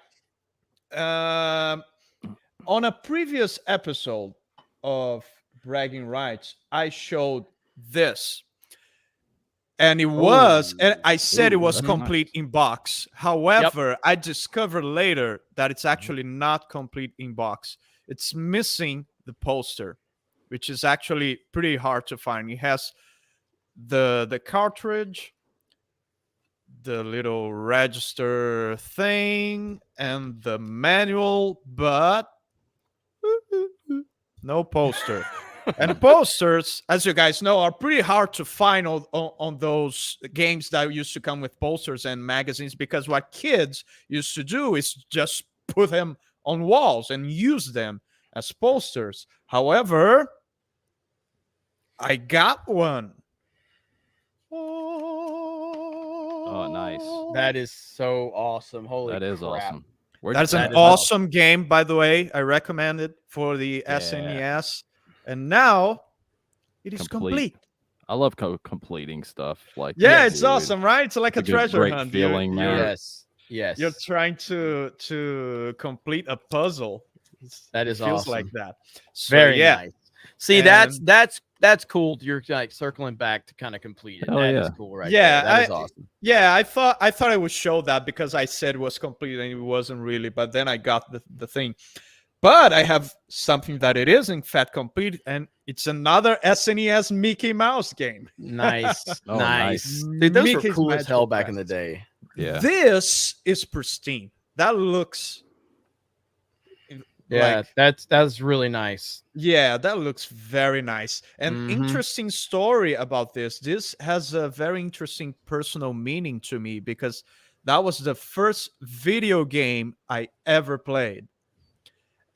On a previous episode of Bragging Rights, I showed this. And it was, and I said it was that's complete in box. However, I discovered later that it's actually not complete in box. It's missing the poster, which is actually pretty hard to find. It has the cartridge, the little register thing, and the manual, but no poster. And posters, as you guys know, are pretty hard to find on those games that used to come with posters and magazines, because what kids used to do is just put them on walls and use them as posters. However, I got one. Oh, nice. That is so awesome. Holy That is crap. awesome. Where'd That's you an find it? awesome game, by the way. I recommend it for the Yeah. SNES. And now it is complete. I love completing stuff like Yeah, that, it's dude. awesome, right? It's like It's a a good, treasure great hunt. feeling, man. Yes. Yes. You're trying to complete a puzzle. That is It feels awesome. like that. So, Very yeah. nice. See, that's cool. You're like circling back to kind of complete it. Hell That is yeah. cool, right? Yeah, there. That is awesome. Yeah, I thought I would show that because I said it was complete and it wasn't really, but then I got the thing. But I have something that it is in fact complete, and it's another SNES Mickey Mouse game. Nice. Oh, nice. nice. Dude, those were Mickey's cool as Magical hell back in the Quest. day. Yeah. This is pristine. That looks Yeah, like, that's really nice. yeah, that looks very nice. And interesting story about this. This has a very interesting personal meaning to me because that was the first video game I ever played.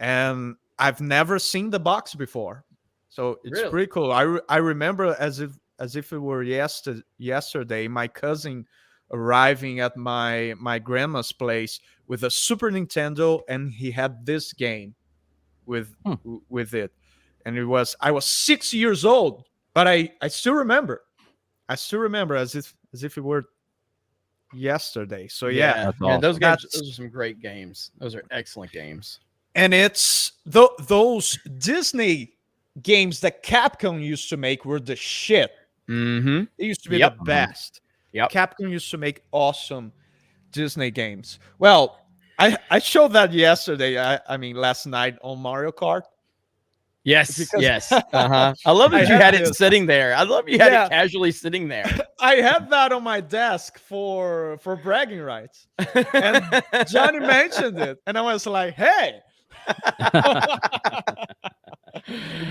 And I've never seen the box before. So it's Really? pretty cool. I remember as if it were yesterday, my cousin arriving at my grandma's place with a Super Nintendo, and he had this game with it. And I was 6 years old, but I still remember. I still remember as if it were yesterday. So yeah, That's man, those awesome. games, those are some great games. Those are excellent games. and it's those Disney games that Capcom used to make were the shit. Mm-hmm. They used to be Yep. the best. Yep. Capcom used to make awesome Disney games. Well, I showed that yesterday. I mean, last night on Mario Kart. Yes, Because- yes. Uh-huh. I love that I you had have it this. sitting there. I love you had Yeah. it casually sitting there. I had that on my desk for bragging rights, and Johnny mentioned it, and I was like, "Hey."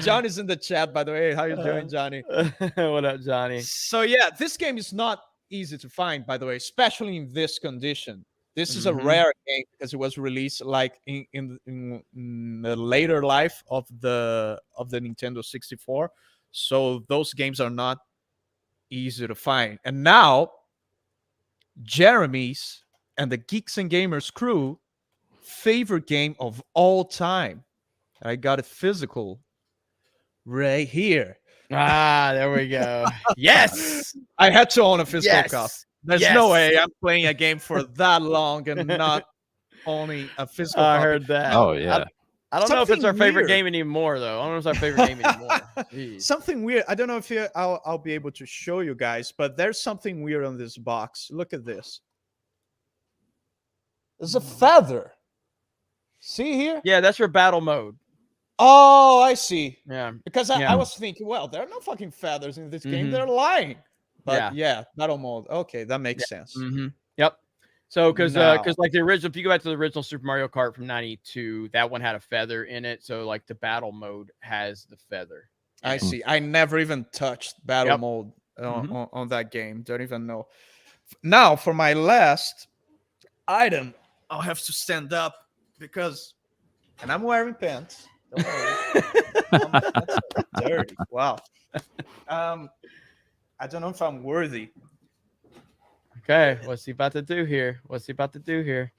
Johnny's in the chat, by the way. How you doing, Johnny? What up, Johnny? So yeah, this game is not easy to find, by the way, especially in this condition. This is a rare game because it was released like in the later life of the Nintendo 64. So those games are not easy to find. And now Jeremy's and the Geeks and Gamers crew favorite game of all time. I got it physical right here. Ah, there we go. Yes. I had to own a physical Yes. copy. There's Yes. no way I'm playing a game for that long and not owning a physical I copy. heard that. Oh yeah. I don't know if it's our Something favorite weird. game anymore, though. I don't know if it's our favorite game anymore. Jeez. Something weird. I don't know if I'll be able to show you guys, but there's something weird on this box. Look at this. There's a feather. See here? Yeah, that's your battle mode. Oh, I see. Yeah. Because Yeah. I was thinking, well, there are no fucking feathers in this game. Mhm. They're lying. But Yeah. yeah, battle mode. Okay, that makes sense. Mm-hmm. Yep. So, because Now- like the original, if you go back to the original Super Mario Kart from '92, that one had a feather in it. So, like the battle mode has the feather. in I it. see. I never even touched battle Yep. mode Mhm. on that game. Don't even know. Now, for my last item, I'll have to stand up because, and I'm wearing pants. Don't worry. That's dirty. Wow. I don't know if I'm worthy. Okay, what's he about to do here? What's he about to do here?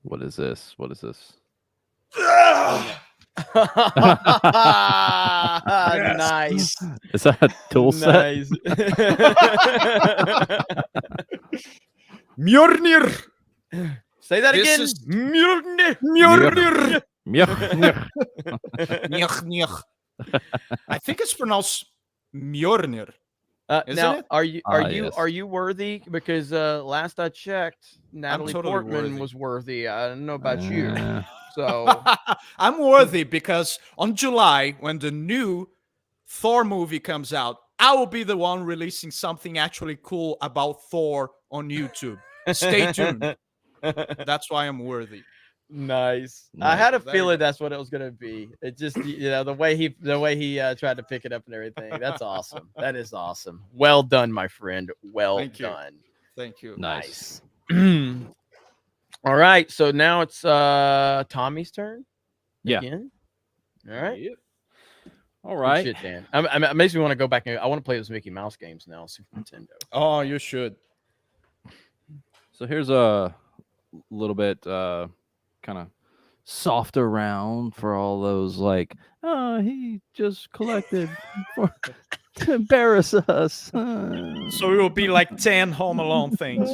What is this? What is this? Nice. Is that a tool set? Nice. Mjolnir. Say that This again. is- Mjolnir. Mjolnir. Mjolnir. I think it's pronounced Mjolnir. Isn't Now, it? are you Yes. worthy? Because last I checked, Natalie totally Portman worthy. was worthy. I don't know about you. Uh, So I'm worthy because on July, when the new Thor movie comes out, I will be the one releasing something actually cool about Thor on YouTube. Stay tuned. That's why I'm worthy. nice. I had a There you feeling that's what it was gonna be. It just the way he tried to pick it up and everything. That's awesome. That is awesome. Well done, my friend. Well Thank you. done. Thank you. nice. All right, so now it's Tommy's turn. Yeah. Again? All right. Yep. All Good right. shit, Dan. It makes me want to go back and I want to play those Mickey Mouse games now, Super Nintendo. Oh, you should. So here's a little bit kind of softer round for all those like, oh, he just collected to embarrass us. So it will be like 10 Home Alone things.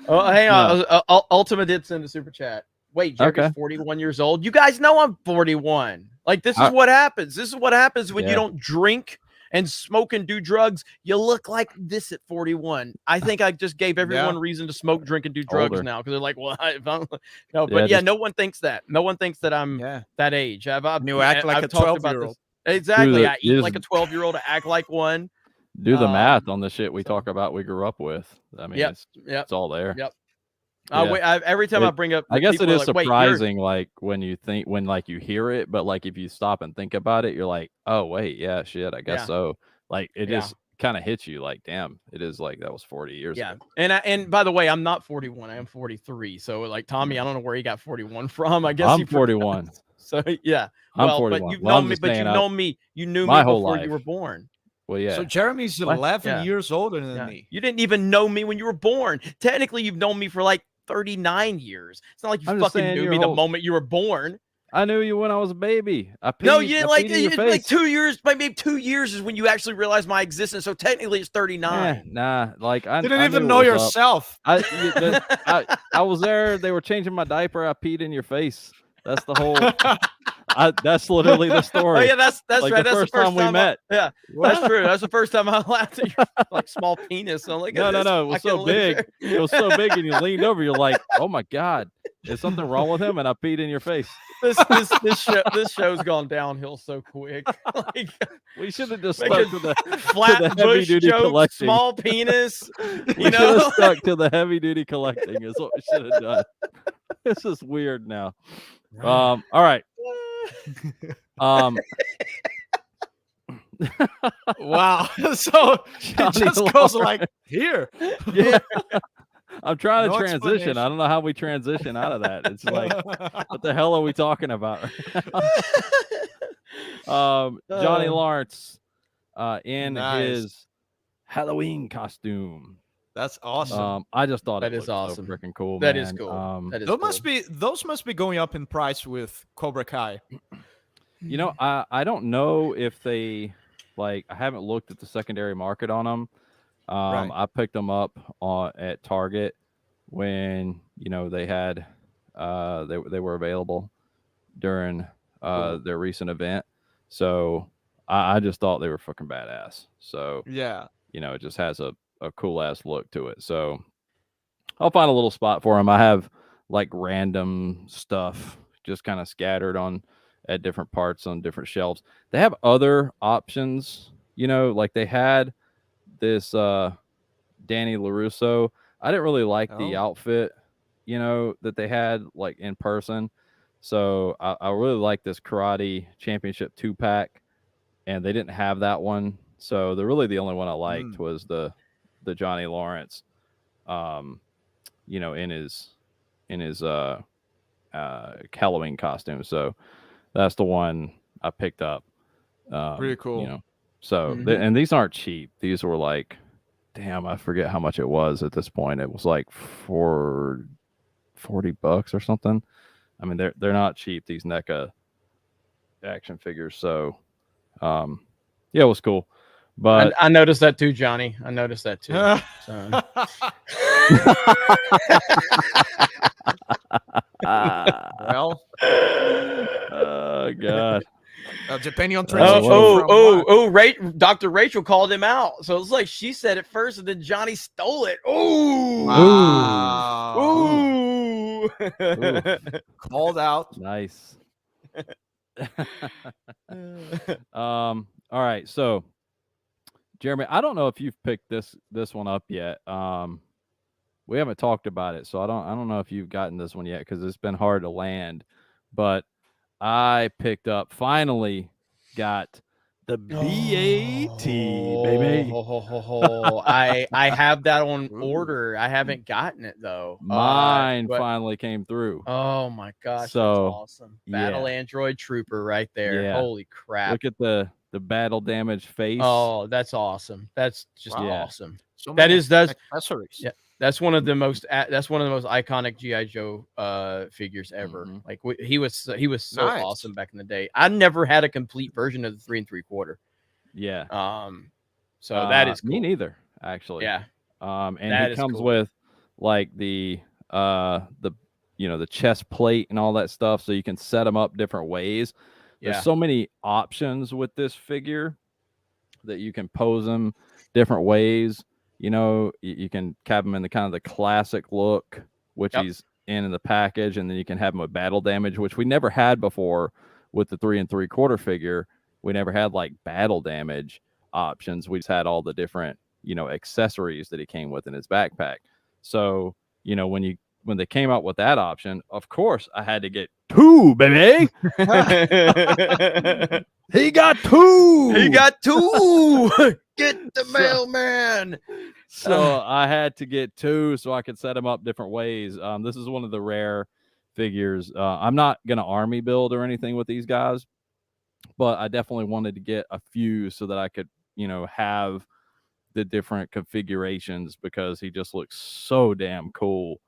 Oh, hang on. Ultima did send a super chat. Wait, Jerry's Okay. 41 years old. You guys know I'm 41. Like, this is what happens. This is what happens when you Yeah. don't drink and smoke and do drugs. You look like this at 41. I think I just gave everyone reason to smoke, drink, and do drugs Older. now because they're like, well, no, but Yeah, yeah, just- no one thinks that. No one thinks that I'm that age. You act like a talked about 12-year-old. this. Exactly. the- I you eat like a just- 12-year-old. I act like one. Do the math on the shit we talk about we grew up with. I mean, Yep, it's all there. Yep. Yeah. Every time I It- bring up, I guess people it are is like, "Wait, you're-" surprising, like when you hear it, but like if you stop and think about it, you're like, oh wait, yeah, shit, I guess Yeah. so. Like it Yeah. just kind of hits you, like, damn, it is like that was 40 years Yeah, ago. and by the way, I'm not 41. I am 43. So like Tommy, I don't know where he got 41 from. I guess I'm he forgot. 41. So yeah, I'm well, 41. but you've Well, I'm known me. just But saying you've known me. You knew my me whole before you life. were born. Well, yeah. So Jeremy's What? 11 Yeah. years older than Yeah. me. You didn't even know me when you were born. Technically, you've known me for like 39 years. It's not like you I'm just fucking saying knew your me the whole- moment you were born. I knew you when I was a baby. I peed, No, you didn't I like peed in your it's like face. 2 years. Maybe 2 years is when you actually realized my existence. So technically, it's 39. Nah, like I Didn't I even knew know it was up. yourself. I was there. They were changing my diaper. I peed in your face. That's the whole. That's literally the story. Oh yeah, that's Like, right. the That's first the first time we met. Yeah, that's true. That's the first time I laughed at your like small penis. I'm like, No. It was so big. It was so big, and you leaned over. You're like, "Oh my god, is something wrong with him?" And I peed in your face. This show's gone downhill so quick. Like, We should have just make stuck a to the flat heavy bush duty joke, collecting. small penis. We You should know, have stuck to the heavy duty collecting. Is what we should have done. This is weird now. All right. Wow. So it Johnny just goes Lawrence. like here. Yeah. I'm trying to No transition. explanation. I don't know how we transition out of that. It's like, what the hell are we talking about right now? Johnny Lawrence in Nice. his Halloween costume. That's awesome. I just thought That it is looked awesome. so freaking cool. That man. is cool. That is those must be going up in price with Cobra Kai. You know, I don't know if they like. I haven't looked at the secondary market on them. Right. I picked them up at Target when they had they were available during their recent event. So I just thought they were fucking badass. So Yeah. it just has a cool ass look to it. So I'll find a little spot for them. I have like random stuff just kind of scattered at different parts on different shelves. They have other options, like they had this Danny LaRusso. I didn't really like the outfit, that they had like in person. So I really like this Karate Championship 2-pack, and they didn't have that one. So the only one I liked was the Johnny Lawrence, in his Halloween costume. So That's the one I picked up. Pretty cool. You know, so and these aren't cheap. These were like, damn, I forget how much it was at this point. It was like $40 or something. I mean, they're not cheap, these NECA action figures. So, yeah, it was cool. But I noticed that too, Johnny. I noticed that too. So. Well, oh god. Depending on transition. Dr. Rachel called him out. So it's like she said it first, and then Johnny stole it. Ooh, wow. Ooh. Called out. Nice. All right, so Jeremy, I don't know if you've picked this one up yet. We haven't talked about it, so I don't know if you've gotten this one yet because it's been hard to land. But I finally got the BAT, baby. I have that on order. I haven't gotten it though. Mine finally came through. Oh my gosh, so, that's awesome. Battle yeah. Android Trooper right there. Yeah. Holy crap. Look at the battle damaged face. Oh, that's awesome. That's just awesome. So that's accessories. Yeah. That's one of the most iconic G.I. Joe figures ever. Like he was so Nice. awesome back in the day. I never had a complete version of the 3 3/4. Yeah. So that is cool. Me neither, actually. Yeah. And that he is comes cool. with like the chest plate and all that stuff, so you can set them up different ways. There's so many options with this figure that you can pose them different ways. You know, you can have him in the kind of the classic look, which he's in the package, and then you can have him with battle damage, which we never had before with the 3 3/4 figure. We never had like battle damage options. We just had all the different, accessories that he came with in his backpack. So, when they came out with that option, of course I had to get 2, baby. He got 2. He got 2. Get the mailman. So I had to get 2 so I could set them up different ways. This is one of the rare figures. I'm not gonna army build or anything with these guys, but I definitely wanted to get a few so that I could, have the different configurations because he just looks so damn cool.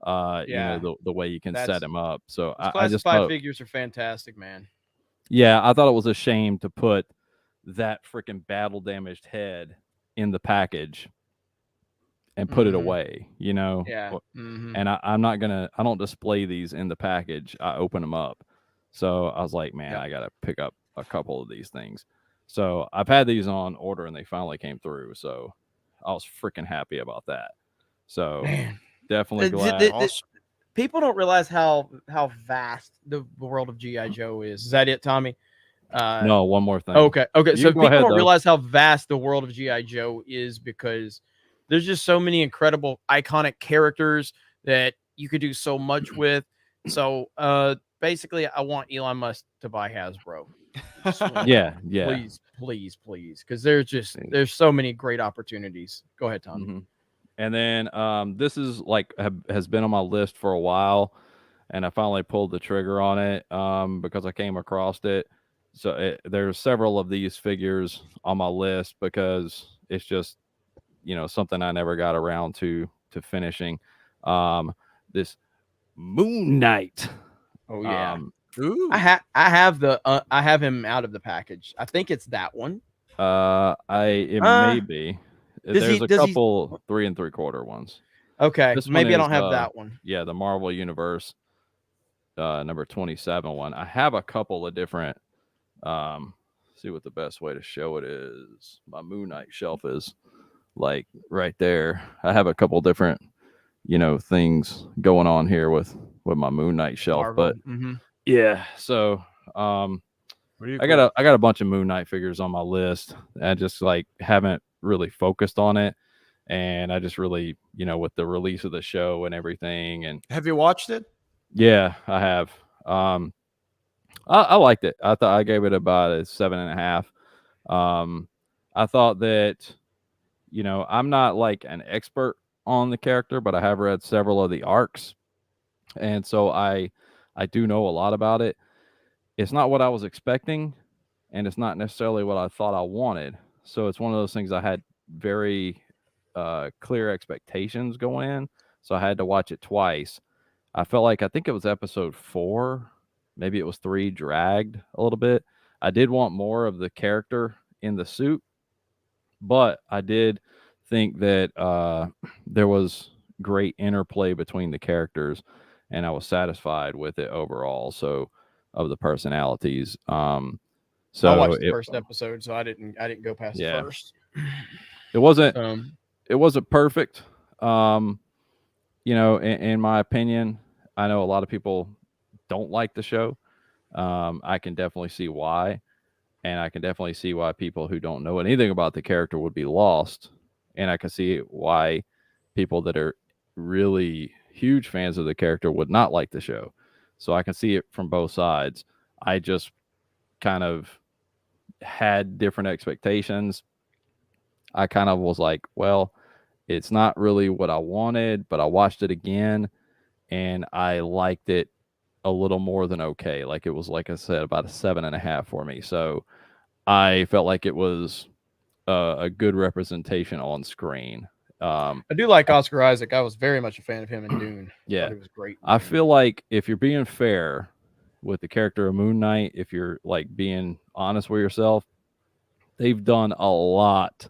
The way you can set him up. So I just thought figures are fantastic, man. Yeah, I thought it was a shame to put that freaking battle damaged head in the package and put it away, Yeah. And I don't display these in the package. I open them up. So I was like, man, I gotta pick up a couple of these things. So I've had these on order and they finally came through. So I was freaking happy about that. So definitely glad. People don't realize how vast the world of G.I. Joe is. Is that it, Tommy? No, one more thing. Okay. So people don't though. realize how vast the world of G.I. Joe is because there's just so many incredible, iconic characters that you could do so much with. So basically, I want Elon Musk to buy Hasbro. Yeah. Please, because there's so many great opportunities. Go ahead, Tommy. And then this is like has been on my list for a while, and I finally pulled the trigger on it because I came across it. So there's several of these figures on my list because it's just something I never got around to finishing. This Moon Knight. Oh yeah. I have him out of the package. I think it's that one. It may be. There's a couple 3 3/4 ones. Okay, maybe I don't have the, that one. Yeah, the Marvel Universe number 27 one. I have a couple of different. See what the best way to show it is. My Moon Knight shelf is like right there. I have a couple different, things going on here with my Moon Knight shelf. Marvel. But yeah, so I got a bunch of Moon Knight figures on my list. I just like haven't really focused on it, and I just really with the release of the show and everything. And have you watched it? Yeah, I have. I liked it. I thought I gave it about a 7.5. I thought that I'm not like an expert on the character, but I have read several of the arcs, and so I do know a lot about it. it's not what I was expecting, and it's not necessarily what I thought I wanted. So it's one of those things I had very clear expectations going in. So I had to watch it twice. I felt like, I think it was episode 4, maybe it was 3, dragged a little bit. I did want more of the character in the suit, but I did think that there was great interplay between the characters, and I was satisfied with it overall. So, of the personalities. So I watched the first episode, so I didn't go past the first. It wasn't perfect. You know, in my opinion, I know a lot of people don't like the show. I can definitely see why. And I can definitely see why people who don't know anything about the character would be lost. And I can see why people that are really huge fans of the character would not like the show. So I can see it from both sides. I just kind of had different expectations. I kind of was like, well, it's not really what I wanted, but I watched it again and I liked it a little more than okay. Like, it was, like I said, about a 7.5 for me. So I felt like it was a good representation on screen. I do like Oscar Isaac. I was very much a fan of him in Dune. Yeah, it was great. I feel like if you're being fair with the character of Moon Knight, if you're like being honest with yourself, they've done a lot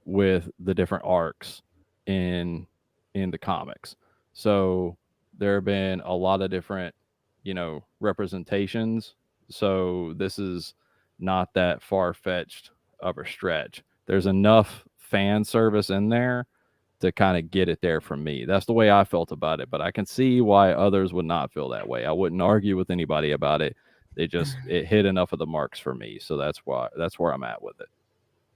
with the different arcs in the comics. So there have been a lot of different, you know, representations. So this is not that far-fetched of a stretch. There's enough fan service in there to kind of get it there from me. That's the way I felt about it, but I can see why others would not feel that way. I wouldn't argue with anybody about it. It hit enough of the marks for me. So that's where I'm at with it.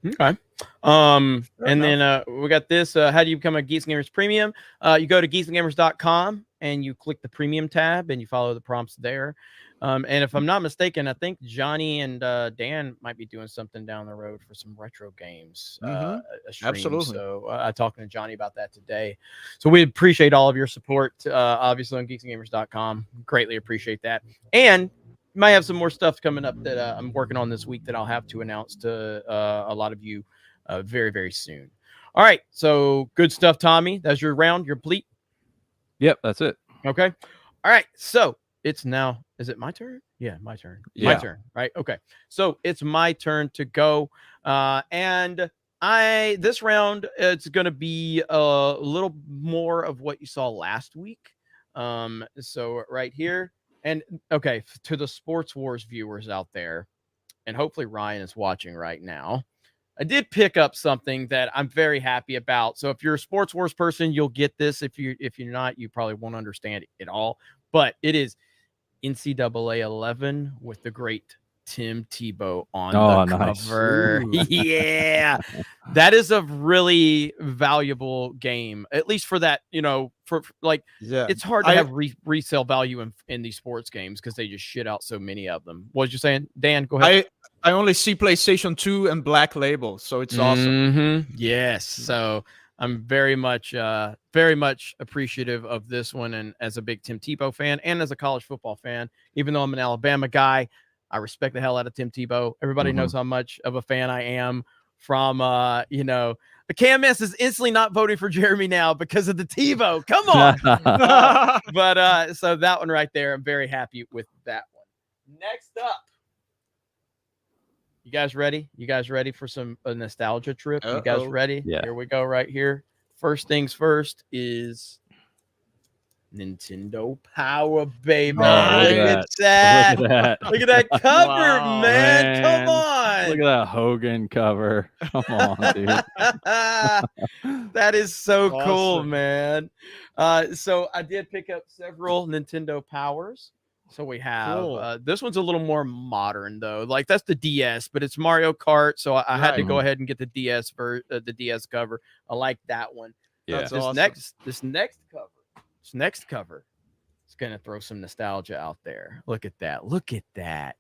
Okay. And then we got this. How do you become a Geeks and Gamers Premium? You go to geeksandgamers.com and you click the premium tab and you follow the prompts there. And if I'm not mistaken, I think Johnny and Dan might be doing something down the road for some retro games. A stream. Absolutely. So I talking to Johnny about that today. So we appreciate all of your support, obviously on geeksandgamers.com. Greatly appreciate that. And might have some more stuff coming up that I'm working on this week that I'll have to announce to a lot of you very, very soon. All right. So good stuff, Tommy. That's your round. You're complete. Yep, that's it. Okay. All right. So it's now, is it my turn? Yeah, my turn. Yeah. My turn. Right. Okay. So it's my turn to go. And this round, it's going to be a little more of what you saw last week. So right here. And okay, to the Sports Wars viewers out there, and hopefully Ryan is watching right now, I did pick up something that I'm very happy about. So if you're a Sports Wars person, you'll get this. If you're not, you probably won't understand it all. But it is NCAA 11 with the great Tim Tebow on the cover. Yeah, that is a really valuable game, at least for that, you know, for like, it's hard to have resale value in these sports games because they just shit out so many of them. What was you saying, Dan? Go ahead. I only see PlayStation 2 and Black Label, so it's awesome. Yes, so I'm very much appreciative of this one, and as a big Tim Tebow fan and as a college football fan, even though I'm an Alabama guy, I respect the hell out of Tim Tebow. Everybody knows how much of a fan I am from, you know, the Cam S is instantly not voting for Jeremy now because of the Tebow. Come on. But so that one right there, I'm very happy with that one. Next up. You guys ready? You guys ready for a nostalgia trip? You guys ready? Yeah. Here we go right here. First things first is Nintendo Power, baby. Look at that. Look at that cover, man. Come on. Look at that Hogan cover. Come on, dude. That is so cool, man. So I did pick up several Nintendo Powers. So we have this one's a little more modern though. Like that's the DS, but it's Mario Kart. So I had to go ahead and get the DS the DS cover. I like that one. Yeah. This next cover is gonna throw some nostalgia out there. Look at that. Look at that.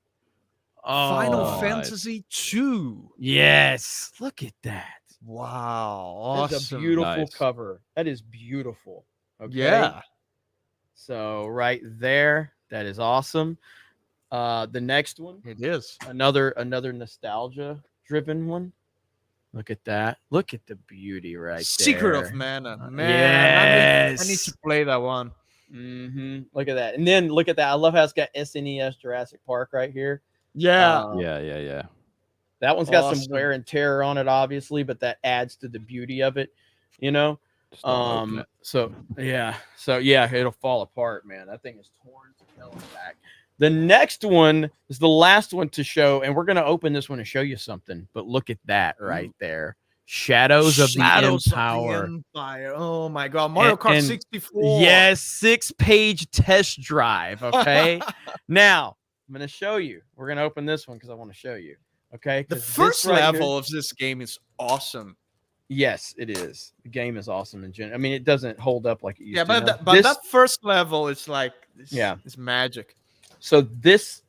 Oh, Final Fantasy 2. Yes. Look at that. Wow. Awesome. That's a beautiful cover. That is beautiful. Okay. Yeah. So right there, that is awesome. The next one, It is another nostalgia driven one. Look at that. Look at the beauty right Secret there. of Mana. Man, yes. I need to play that one. Look at that. And then look at that. I love how it's got SNES Jurassic Park right here. Yeah. Yeah. That one's got some wear and tear on it, obviously, but that adds to the beauty of it, you know? So yeah, it'll fall apart, man. That thing is torn to hell back. The next one is the last one to show, and we're going to open this one and show you something. But look at that right there. Shadows of the Empire. Oh my God. Mario Kart 64. Yes, 6-page test drive. Okay. Now, I'm going to show you. We're going to open this one because I want to show you. Okay. The first level of this game is awesome. Yes, it is. The game is awesome in general. I mean, it doesn't hold up like it used to. But that first level is like, it's magic. So this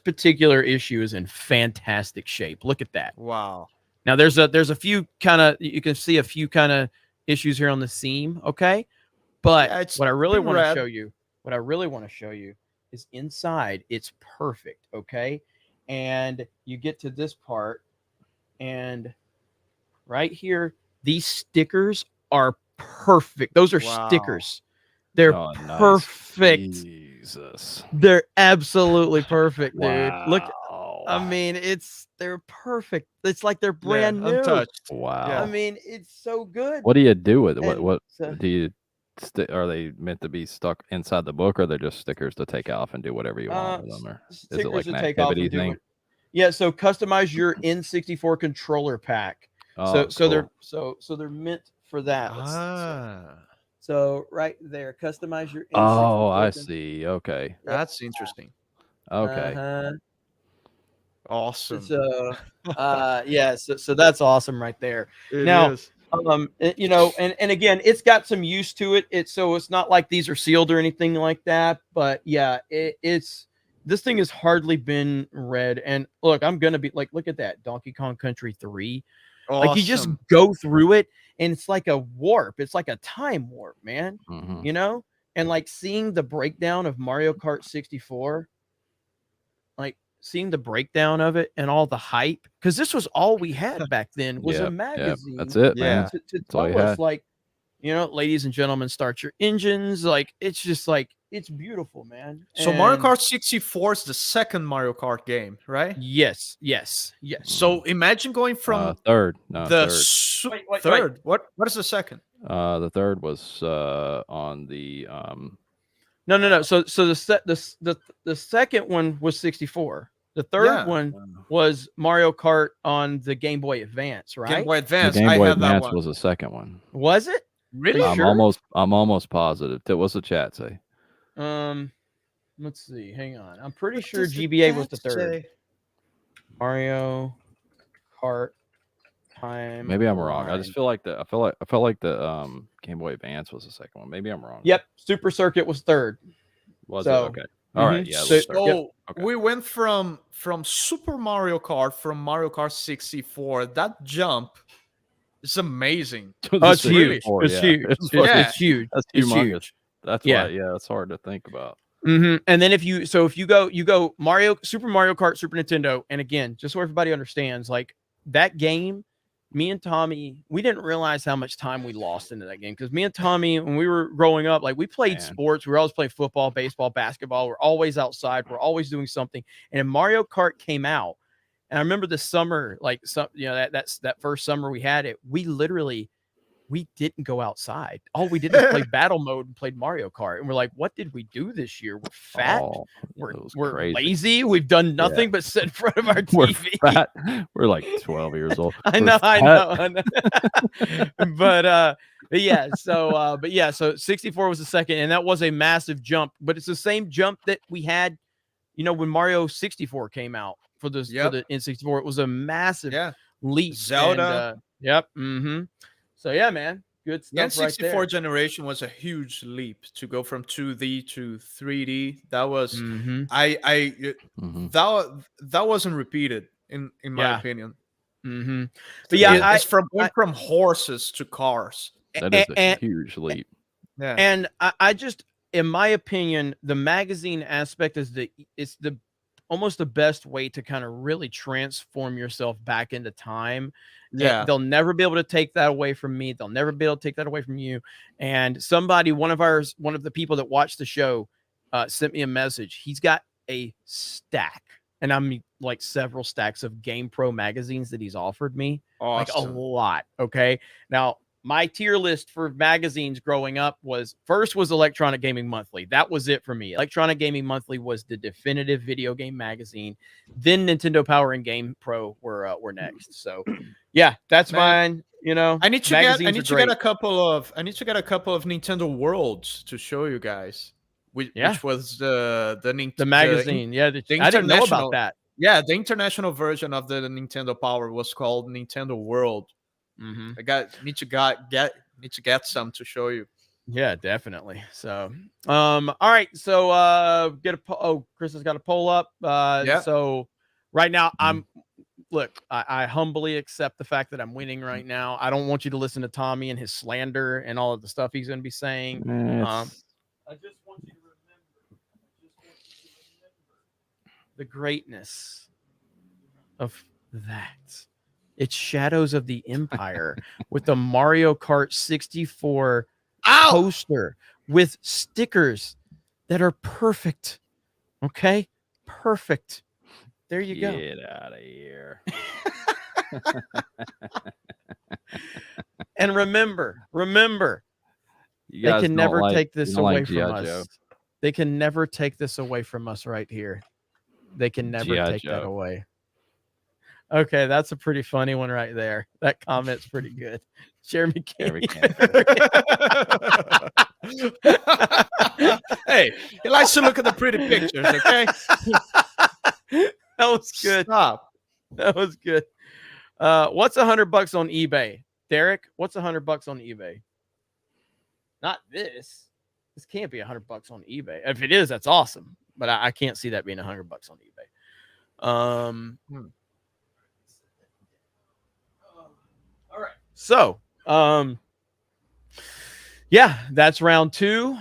particular issue is in fantastic shape. Look at that. Wow. Now there's a few kind of, you can see a few kind of issues here on the seam. Okay. But what I really want to show you, is inside. It's perfect. Okay. And you get to this part, and right here, these stickers are perfect. Those are stickers. They're perfect. Jesus. They're absolutely perfect, dude. Look, I mean, they're perfect. It's like they're brand new. Untouched. Wow. I mean, it's so good. What do you do with it? What do you are they meant to be stuck inside the book, or they're just stickers to take off and do whatever you want with them? Or is it like an activity thing? Yeah, so customize your N64 controller pack. Oh, so they're meant for that. So right there, customize your N64. Oh, I see. Okay. That's interesting. Okay. Awesome. So so that's awesome right there. It is. You know, and again, it's got some use to it. So it's not like these are sealed or anything like that. But yeah, it's this thing has hardly been read. And look, I'm gonna be like, look at that, Donkey Kong Country 3. Awesome. Like you just go through it, and it's like a warp. It's like a time warp, man. You know, and like seeing the breakdown of Mario Kart 64, like seeing the breakdown of it and all the hype, because this was all we had back then was a magazine. That's it, man. To tell us, like, you know, ladies and gentlemen, start your engines. Like, it's just like, it's beautiful, man. So Mario Kart 64 is the second Mario Kart game, right? Yes. So imagine going from third. No, third. Third. What is the second? The third was on the No. So the second one was 64. The third one was Mario Kart on the Game Boy Advance, right? Game Boy Advance. The Game Boy I have Advance that one. was the second one. Was it? Really? I'm almost positive. What's the chat say? Let's see. Hang on. I'm pretty sure GBA was the third. Mario Kart time. Maybe I'm wrong. I just feel like I felt like the Game Boy Advance was the second one. Maybe I'm wrong. Yep. Super Circuit was third. Was it? Okay. All right. Yeah. So we went from Super Mario Kart from Mario Kart 64. That jump is amazing. It's huge. It's huge. It's huge. That's humongous. That's why. Yeah, it's hard to think about. And then if you go Super Mario Kart Super Nintendo, and again, just so everybody understands, like that game, me and Tommy, we didn't realize how much time we lost into that game, because me and Tommy, when we were growing up, like we played sports. We were always playing football, baseball, basketball. We're always outside. We're always doing something. And Mario Kart came out, and I remember the summer, like that first summer we had it, we didn't go outside. All we did was play battle mode and played Mario Kart. And we're like, what did we do this year? We're fat. We're lazy. We've done nothing but sit in front of our TV. We're fat. We're like 12 years old. I know. But yeah, so 64 was the second, and that was a massive jump, but it's the same jump that we had, you know, when Mario 64 came out for the N64. It was a massive leap. Zelda. So yeah, man, good stuff. The N64 generation was a huge leap to go from 2D to 3D. That was that wasn't repeated in my opinion. But yeah, it's went from horses to cars. That is a huge leap. Yeah, and I just, in my opinion, the magazine aspect is the almost the best way to kind of really transform yourself back into time. Yeah. And they'll never be able to take that away from me. They'll never be able to take that away from you. And one of the people that watched the show sent me a message. He's got a stack, and I mean like several stacks of GamePro magazines that he's offered me. Like a lot. Okay. Now, my tier list for magazines growing up was Electronic Gaming Monthly. That was it for me. Electronic Gaming Monthly was the definitive video game magazine. Then Nintendo Power and Game Pro were next. So, yeah, that's mine. You know, I need to get a couple of Nintendo Worlds to show you guys. Which was the magazine. I didn't know about that. Yeah, the international version of the Nintendo Power was called Nintendo World. Mm-hmm. Need to get some to show you. Yeah, definitely. So, all right. So, Chris has got a poll up. So right now I humbly accept the fact that I'm winning right now. I don't want you to listen to Tommy and his slander and all of the stuff he's going to be saying. I just want you to remember the greatness of that. It's Shadows of the Empire with the Mario Kart 64 poster with stickers that are perfect. Okay? Perfect. There you go. Get out of here. And remember, they can never take this away from us. They can never take this away from us right here. They can never take that away. Okay, that's a pretty funny one right there. That comment's pretty good. Jeremy King. Hey, he likes to look at the pretty pictures, okay? That was good. Stop. That was good. What's $100 on eBay? Derek, what's $100 on eBay? Not this. This can't be $100 on eBay. If it is, that's awesome. But I can't see that being $100 on eBay. All right. So, yeah, that's round 2.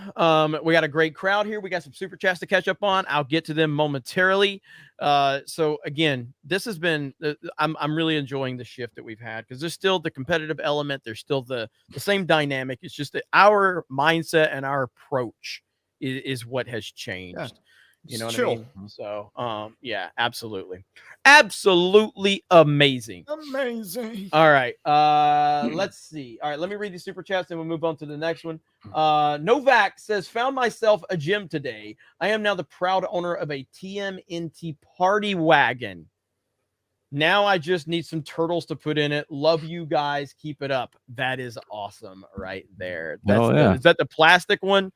We got a great crowd here. We got some super chats to catch up on. I'll get to them momentarily. So again, this has been, I'm really enjoying the shift that we've had because there's still the competitive element. There's still the same dynamic. It's just that our mindset and our approach is what has changed. Yeah. You know what I mean? So, yeah, absolutely. Absolutely amazing. Amazing. All right. Let's see. All right. Let me read these super chats and we'll move on to the next one. Novak says, found myself a gym today. I am now the proud owner of a TMNT party wagon. Now I just need some turtles to put in it. Love you guys. Keep it up. That is awesome right there. Is that the plastic one?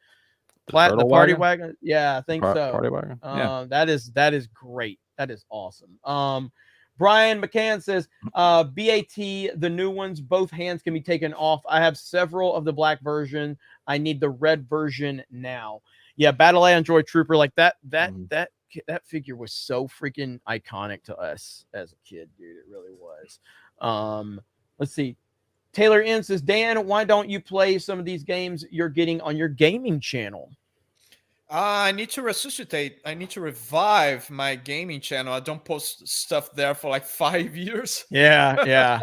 The party wagon? Yeah, I think so. Party wagon. Yeah. That is great. That is awesome. Brian McCann says, BAT, the new ones, both hands can be taken off. I have several of the black version. I need the red version now. Yeah, Battle Android Trooper, like that figure was so freaking iconic to us as a kid, dude. It really was. Let's see. Taylor N says, Dan, why don't you play some of these games you're getting on your gaming channel? I need to resuscitate. I need to revive my gaming channel. I don't post stuff there for like 5 years. Yeah.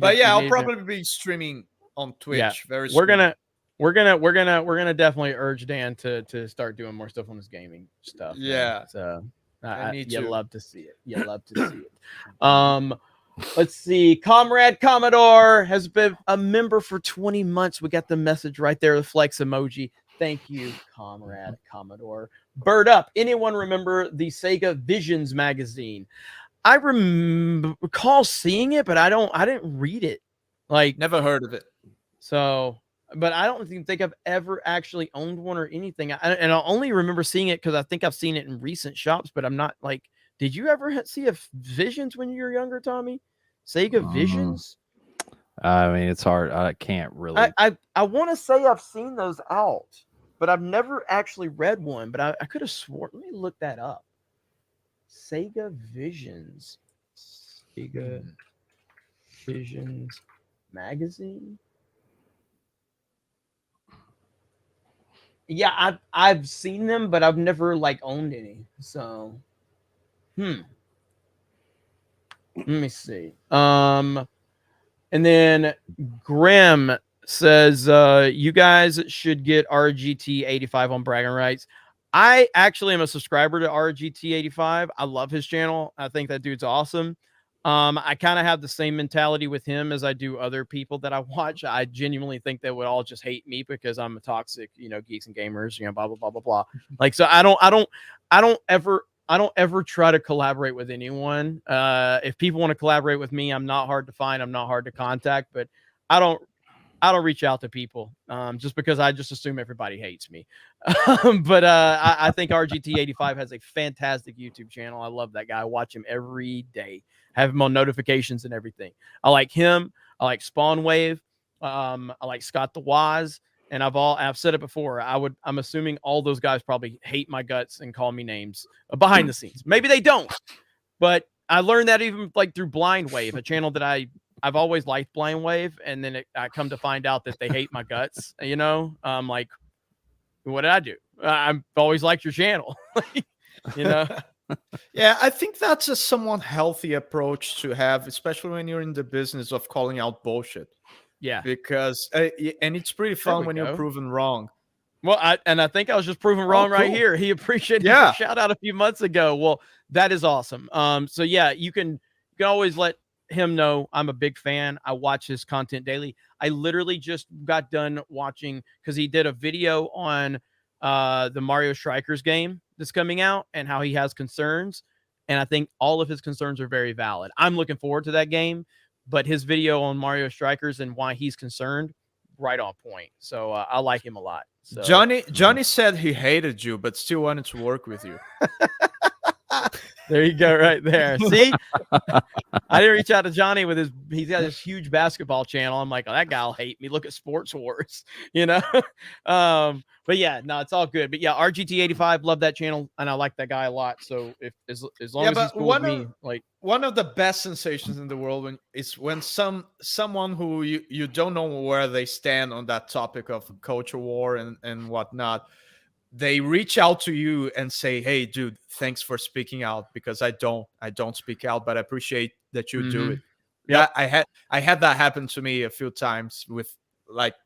I'll probably be streaming on Twitch very soon. We're gonna definitely urge Dan to start doing more stuff on his gaming stuff. Yeah. Man. So you love to see it. You love to see it. Let's see. Comrade Commodore has been a member for 20 months. We got the message right there, the flex emoji. Thank you, Comrade Commodore. Bird Up. Anyone remember the Sega Visions magazine? I recall seeing it, but I didn't read it. Like, never heard of it. So, but I don't think I've ever actually owned one or anything. And I only remember seeing it because I think I've seen it in recent shops, but I'm not like, did you ever see a Visions when you were younger, Tommy? Sega Visions? I mean, it's hard. I can't really. I want to say I've seen those out, but I've never actually read one. But I could have sworn. Let me look that up. Sega Visions. Sega Visions magazine. Yeah, I've seen them, but I've never like owned any. So Let me see. And then Grim says, you guys should get RGT85 on bragging rights. I actually am a subscriber to RGT85. I love his channel. I think that dude's awesome. I kind of have the same mentality with him as I do other people that I watch. I genuinely think they would all just hate me because I'm a toxic, geeks and gamers, blah, blah, blah, blah, blah. Like, so I don't ever try to collaborate with anyone. If people want to collaborate with me, I'm not hard to find. I'm not hard to contact, but I don't reach out to people just because I just assume everybody hates me. But I think RGT85 has a fantastic YouTube channel. I love that guy. I watch him every day. Have him on notifications and everything. I like him. I like Spawn Wave. I like Scott the Waz. And I've said it before. I'm assuming all those guys probably hate my guts and call me names behind the scenes. Maybe they don't, but I learned that even like through Blind Wave, a channel that I've always liked Blind Wave, and then I come to find out that they hate my guts. I'm like, what did I do? I've always liked your channel. Yeah, I think that's a somewhat healthy approach to have, especially when you're in the business of calling out bullshit. Yeah, because and it's pretty fun when you're proven wrong. Well, I think I was just proven wrong right here. He appreciated the shout out a few months ago. Well, that is awesome. So yeah, you can always let him know I'm a big fan. I watch his content daily. I literally just got done watching because he did a video on the Mario Strikers game that's coming out and how he has concerns. And I think all of his concerns are very valid. I'm looking forward to that game, but his video on Mario Strikers and why he's concerned, right on point. So I like him a lot. So. Johnny said he hated you, but still wanted to work with you. There you go, right there. See, I didn't reach out to Johnny with he's got this huge basketball channel. I'm like, oh, that guy'll hate me. Look at Sports Wars, But yeah, no, it's all good. But yeah, RGT85, love that channel, and I like that guy a lot. So if as long as he's cool with me, like one of the best sensations in the world is when someone who you don't know where they stand on that topic of culture war and whatnot, they reach out to you and say, hey dude, thanks for speaking out, because I don't speak out, but I appreciate that you do it. Yeah, I had that happen to me a few times with like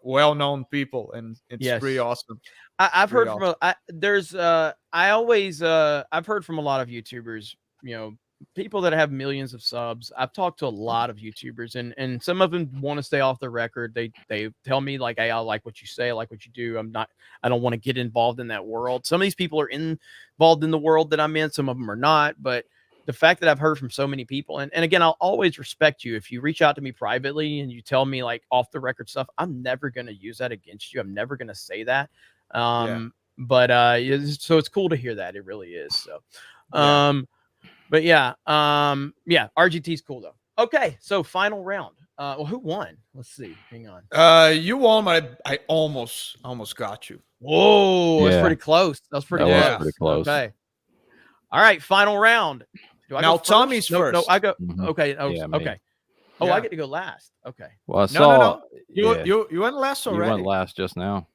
well-known people, and it's pretty awesome. I've heard from I've heard from a lot of YouTubers, people that have millions of subs. I've talked to a lot of YouTubers, and some of them want to stay off the record. They tell me like, hey, I like what you say, I like what you do. I don't want to get involved in that world. Some of these people are involved in the world that I'm in. Some of them are not. But the fact that I've heard from so many people, and again, I'll always respect you. If you reach out to me privately and you tell me like off the record stuff, I'm never going to use that against you. I'm never going to say that. But so it's cool to hear that. It really is. So, but yeah, RGT's cool though. Okay, so final round. Well, who won? Let's see. Hang on. You won, but I almost got you. Whoa, that's pretty close. That was pretty close. Okay. All right, final round. Now Tommy's first. No, I go. Okay. Okay. Oh, I get to go last. Okay. Well, I saw. You went last already. You went last just now.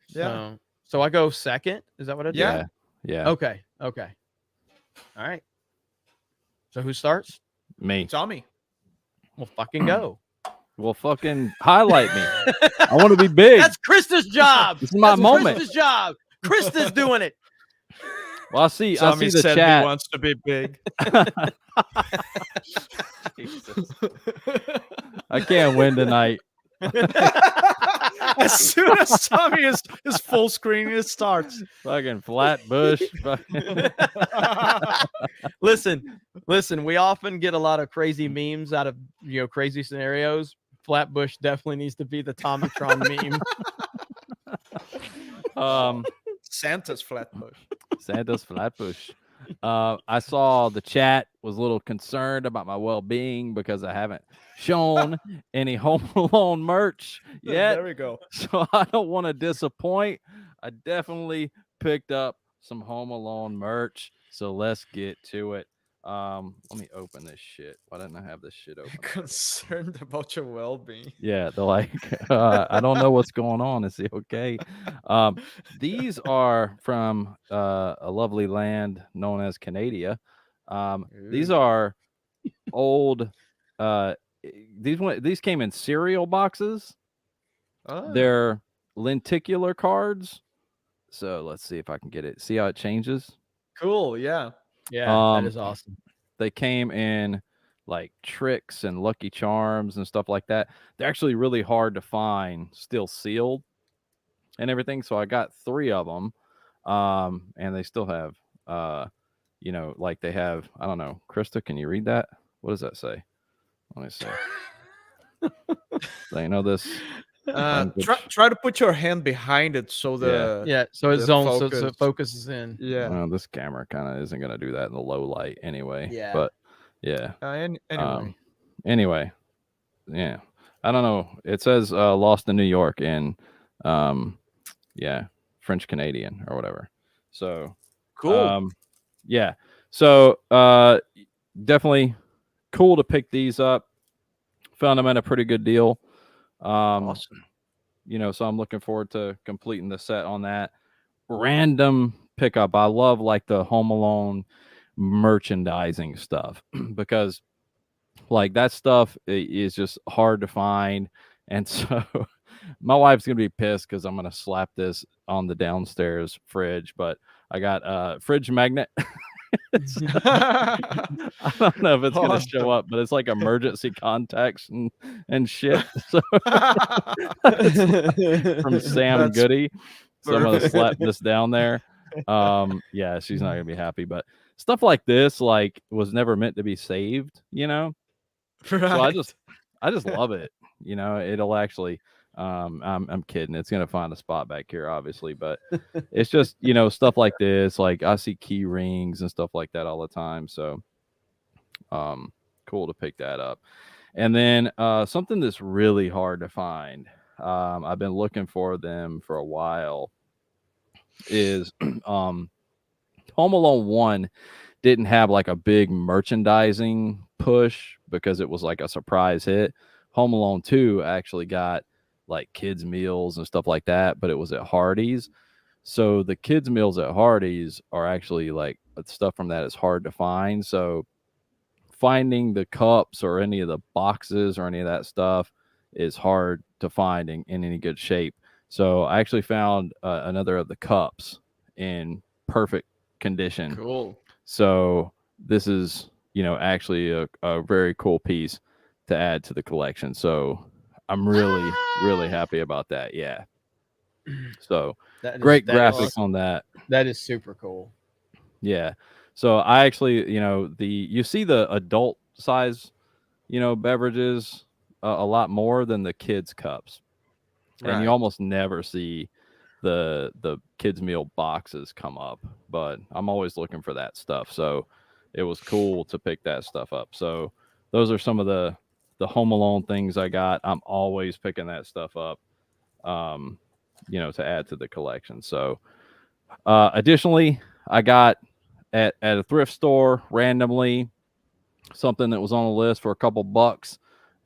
Yeah. So I go second. Is that what I did? Yeah. Okay. All right. So who starts? Me. Tommy. Well, fucking go. Well, fucking highlight me. I want to be big. That's Krista's job. This is my moment. Krista's job. Krista's doing it. Well, I see the said chat. He wants to be big. I can't win tonight. As soon as Tommy is full screen, it starts. Fucking Flatbush. Listen. We often get a lot of crazy memes out of crazy scenarios. Flatbush definitely needs to be the TommyTron meme. Santa's Flatbush. Santa's Flatbush. I saw the chat was a little concerned about my well-being because I haven't shown any Home Alone merch yet. There we go. So I don't want to disappoint. I definitely picked up some Home Alone merch. So let's get to it. Let me open this shit. Why didn't I have this shit open? Concerned about your well-being. Yeah, they're like, I don't know what's going on. Is he okay? These are from a lovely land known as Canada. These are old. These came in cereal boxes. They're lenticular cards. So let's see if I can get it. See how it changes? Cool. Yeah. Yeah, that is awesome. They came in like tricks and Lucky Charms and stuff like that. They're actually really hard to find, still sealed and everything. So I got 3 of them. And they still have, you know, like they have, I don't know, Krista, can you read that? What does that say? Let me see. So, you know, this. Try to put your hand behind it so so it's zone so it focuses in. Yeah. Well, this camera kind of isn't going to do that in the low light anyway. Yeah. But yeah. Anyway. Yeah. I don't know. It says Lost in New York and French Canadian or whatever. So cool. Yeah. So definitely cool to pick these up. Found them at a pretty good deal. Awesome. You know, so I'm looking forward to completing the set on that. Random pickup. I love like the Home Alone merchandising stuff because like that stuff is just hard to find. And so my wife's going to be pissed because I'm going to slap this on the downstairs fridge, but I got a fridge magnet. I don't know if it's going to show up, but it's like emergency contacts and shit. So from Sam Goody. So I'm going to slap this down there. Yeah, she's not going to be happy, but stuff like this like was never meant to be saved, you know? Right. So I just love it. You know, it'll actually I'm kidding. It's gonna find a spot back here, obviously, but it's just, you know, stuff like this. Like I see key rings and stuff like that all the time. So cool to pick that up. And then something that's really hard to find. I've been looking for them for a while. Is Home Alone 1 didn't have like a big merchandising push because it was like a surprise hit. Home Alone 2 actually got like kids meals and stuff like that, but it was at Hardee's. So the kids meals at Hardee's are actually like stuff from that is hard to find. So finding the cups or any of the boxes or any of that stuff is hard to find in any good shape. So I actually found another of the cups in perfect condition. Cool. So this is, you know, actually a very cool piece to add to the collection. So I'm really, really happy about that. Yeah. So great graphics on that. That is super cool. Yeah. So I actually, you know, you see the adult size, you know, beverages a lot more than the kids cups. Right. And you almost never see the kids meal boxes come up, but I'm always looking for that stuff. So it was cool to pick that stuff up. So those are some of the Home Alone things I got. I'm always picking that stuff up, you know, to add to the collection. So additionally, I got at a thrift store randomly something that was on the list for a couple bucks.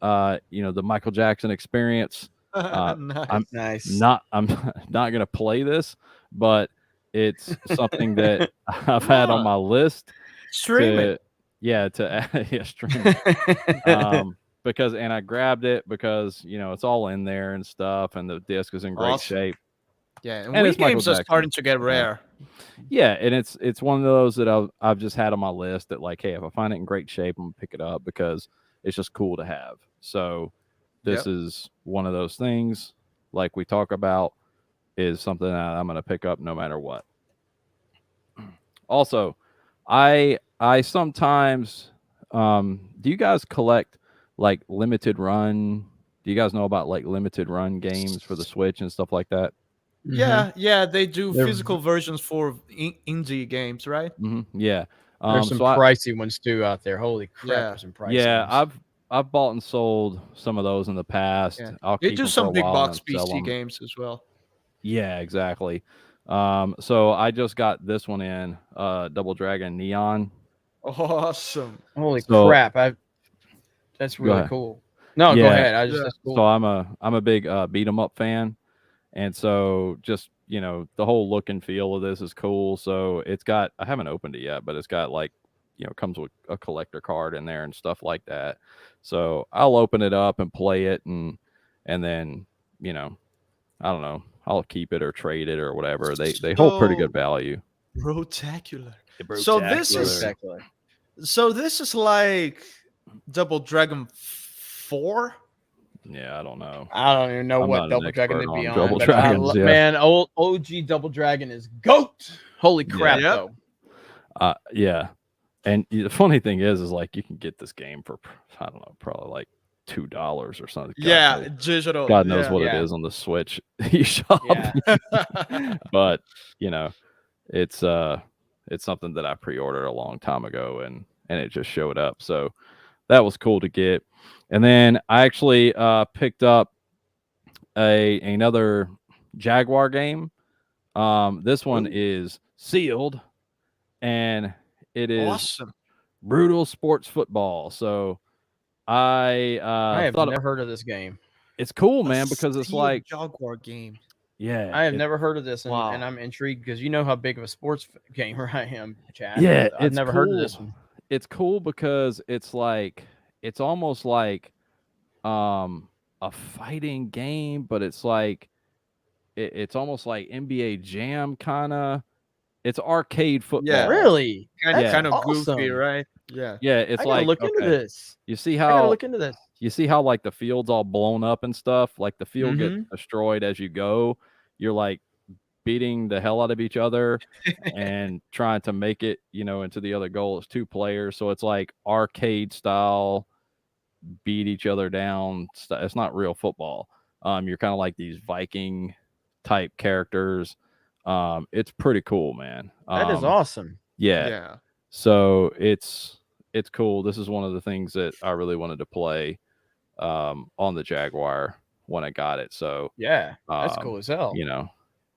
You know, the Michael Jackson Experience. Nice. I'm not gonna play this, but it's something that I've had on my list. Stream it. Yeah, stream it. Because I grabbed it because, you know, it's all in there and stuff, and the disc is in great shape. Yeah, and Wii games are starting to get rare. Yeah, and it's one of those that I've just had on my list that like, hey, if I find it in great shape, I'm gonna pick it up because it's just cool to have. So this is one of those things, like we talk about, is something that I'm gonna pick up no matter what. Also, I sometimes do you guys collect like limited run? Do you guys know about like limited run games for the Switch and stuff like that? Yeah, they do physical versions for indie games, right? Yeah. There's some pricey ones too out there. Holy crap, there's some pricey ones. I've bought and sold some of those in the past. Yeah. They do some big box PC games as well. Yeah, exactly. So I just got this one in Double Dragon Neon. Awesome. Holy crap. That's really cool. No, go ahead. That's cool. So I'm a big beat 'em up fan. And so just, you know, the whole look and feel of this is cool. So it's got, I haven't opened it yet, but it's got like comes with a collector card in there and stuff like that. So I'll open it up and play it, and then I don't know, I'll keep it or trade it or whatever. They hold pretty good value. Brotacular. Brotacular. So this is like Double Dragon 4. Yeah, I don't know. I don't even know I'm what not an Double Dragon expert to be on on. Double But Dragons, yeah. Man, old OG Double Dragon is GOAT. Holy crap, Yep. though. Yeah. And the funny thing is like you can get this game for, I don't know, probably like $2 or something. Digital. God knows what it is on the Switch eShop. Yeah. But it's something that I pre-ordered a long time ago, and it just showed up. So that was cool to get. And then I actually picked up another Jaguar game. This one is sealed, and it is awesome. Brutal Sports Football. So I have never heard of this game. It's cool, man, because it's like Jaguar game. Yeah, I have never heard of this, and I'm intrigued because you know how big of a sports gamer I am, Chad. Yeah, I've never heard of this one. It's cool because it's almost like a fighting game, but it's like it's almost like NBA Jam kind of. It's arcade football. Yeah, really, kind of awesome. goofy, right? Yeah, yeah. It's I gotta like look into this. You see I how gotta look into this. You see how like the field's all blown up and stuff. Like the field gets destroyed as you go. You're like beating the hell out of each other and trying to make it, into the other goal. It's 2 players, so it's like arcade style, beat each other down. It's not real football. You're kind of like these Viking type characters. It's pretty cool, man. That is awesome. Yeah. So it's cool. This is one of the things that I really wanted to play on the Jaguar when I got it. So yeah, that's cool as hell.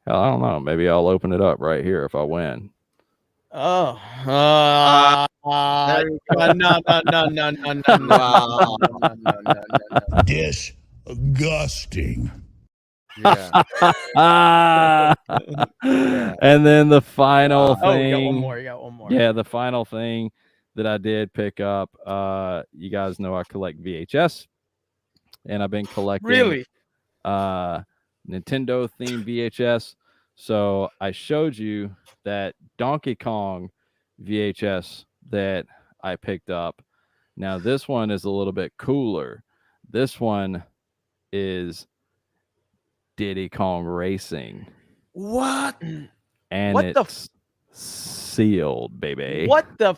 I don't know. Maybe I'll open it up right here if I win. Oh, no. Disgusting. Yeah. And then the final thing. You got one more. Yeah, the final thing that I did pick up. You guys know I collect VHS, and I've been collecting Nintendo themed VHS. So I showed you that Donkey Kong VHS that I picked up. Now this one is a little bit cooler. This one is Diddy Kong Racing. What? And what it's sealed, baby. What the?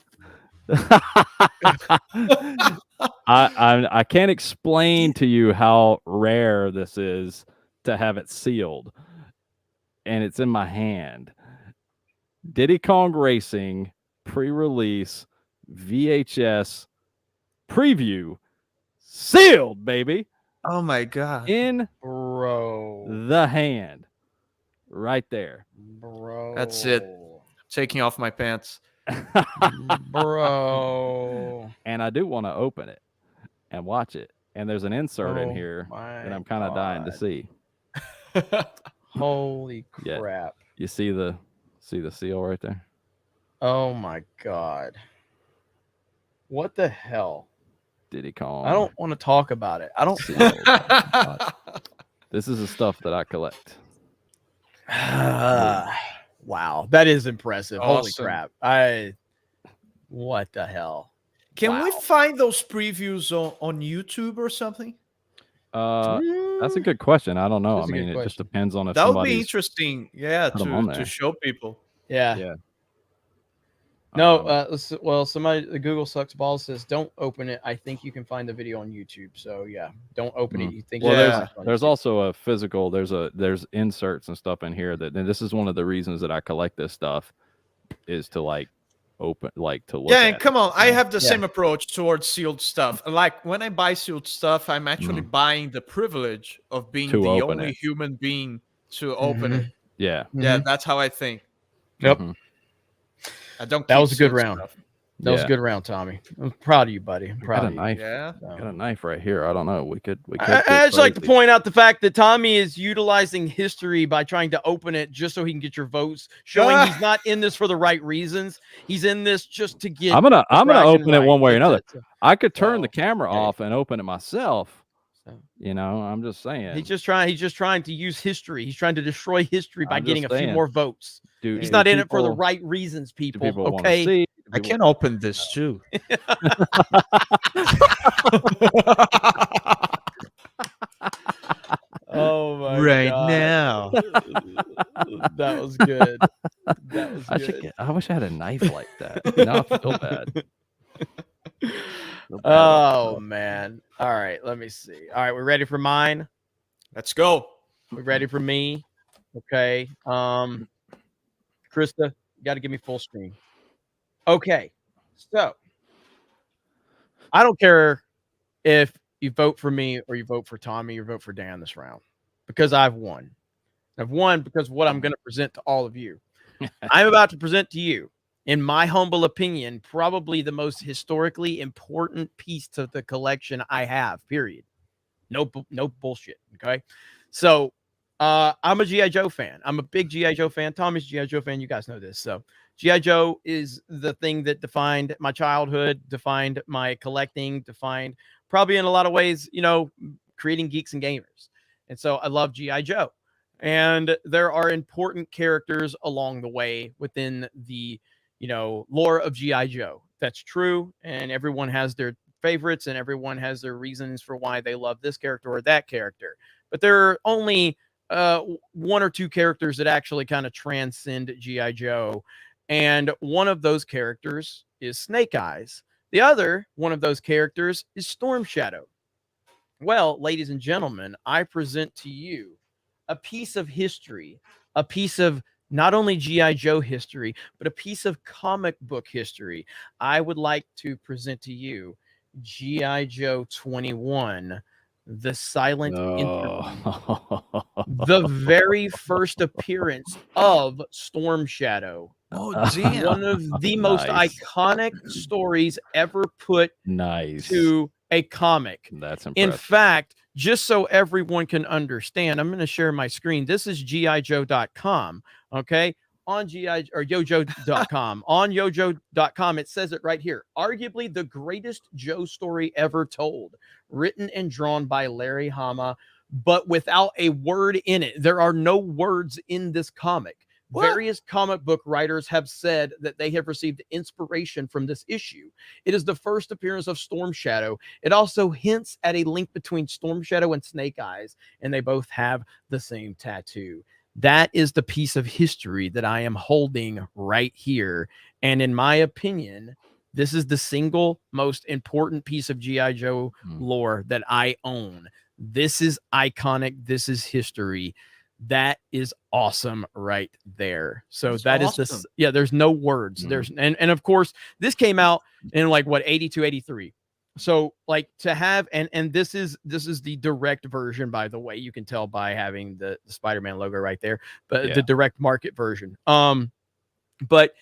I can't explain to you how rare this is to have it sealed, and it's in my hand. Diddy Kong Racing pre-release VHS preview sealed, baby. Oh my god! In the hand, right there, bro. That's it. Taking off my pants. Bro. And I do want to open it and watch it. And there's an insert in here that I'm kind of dying to see. Holy crap. Yeah. You see the seal right there? Oh my god. What the hell? Diddy Kong. I don't want to talk about it. I don't This is the stuff that I collect. Wow, that is impressive. Awesome. Holy crap. What the hell? Can we find those previews on YouTube or something? That's a good question. I don't know. I mean, it just depends on if that would be interesting. Yeah, to show people. Yeah. No, somebody, the Google Sucks Balls says, don't open it. I think you can find the video on YouTube. So yeah, don't open it. You think? There's also a physical. There's inserts and stuff in here and this is one of the reasons that I collect this stuff is to open, to look. Yeah, at and come on, I have the same approach towards sealed stuff. Like when I buy sealed stuff, I'm actually buying the privilege of being the only human being to open it. Yeah, yeah, that's how I think. Yep. I don't. That was a good round. That was a good round, Tommy. I'm proud of you, buddy. I'm proud got a of you. knife. Yeah. Got a knife right here. I don't know. We could. I just like to point out the fact that Tommy is utilizing history by trying to open it just so he can get your votes, showing he's not in this for the right reasons. He's in this just to get. I'm gonna open it one way or another. So, I could turn the camera off and open it myself. You know, I'm just saying. He's just trying to use history. He's trying to destroy history by getting a few more votes. Dude, he's not in it for the right reasons, people. Okay. I can open this too. Oh my right God. now. That was good. That was good. I wish I had a knife like that. Now I feel bad. Oh man. All right, let me see. All right, we're ready for mine. Let's go. We're ready for me. Okay. Krista, you got to give me full screen. Okay. So I don't care if you vote for me or you vote for Tommy or vote for Dan this round, because I've won. I've won because of what I'm going to present to all of you. I'm about to present to you, in my humble opinion, probably the most historically important piece to the collection I have, period. No bullshit. Okay. So I'm a G.I. Joe fan. I'm a big G.I. Joe fan. Tommy's G.I. Joe fan. You guys know this. So G.I. Joe is the thing that defined my childhood, defined my collecting, defined probably in a lot of ways, you know, creating geeks and gamers. And so I love G.I. Joe. And there are important characters along the way within the, you know, lore of G.I. Joe. That's true. And everyone has their favorites and everyone has their reasons for why they love this character or that character. But there are only one or two characters that actually kind of transcend G.I. Joe. And one of those characters is Snake Eyes. The other one of those characters is Storm Shadow. Well, ladies and gentlemen, I present to you a piece of history, a piece of not only G.I. Joe history, but a piece of comic book history. I would like to present to you G.I. Joe 21, The Silent Interlude, the very first appearance of Storm Shadow. Oh, damn. One of the most iconic stories ever put to a comic. That's impressive. In fact, just so everyone can understand, I'm going to share my screen. This is GIJoe.com. Okay. On GI or Yojo.com. On Yojo.com, it says it right here. Arguably the greatest Joe story ever told, written and drawn by Larry Hama, but without a word in it. There are no words in this comic. What? Various comic book writers have said that they have received inspiration from this issue. It is the first appearance of Storm Shadow. It also hints at a link between Storm Shadow and Snake Eyes, and they both have the same tattoo. That is the piece of history that I am holding right here. And in my opinion, this is the single most important piece of G.I. Joe lore that I own. This is iconic. This is history. That is awesome right there. So that's that awesome. is this. Yeah, there's no words. There's and of course this came out in like what 82, 83. So like to have and this is the direct version, by the way. You can tell by having the Spider-Man logo right there, but the direct market version. But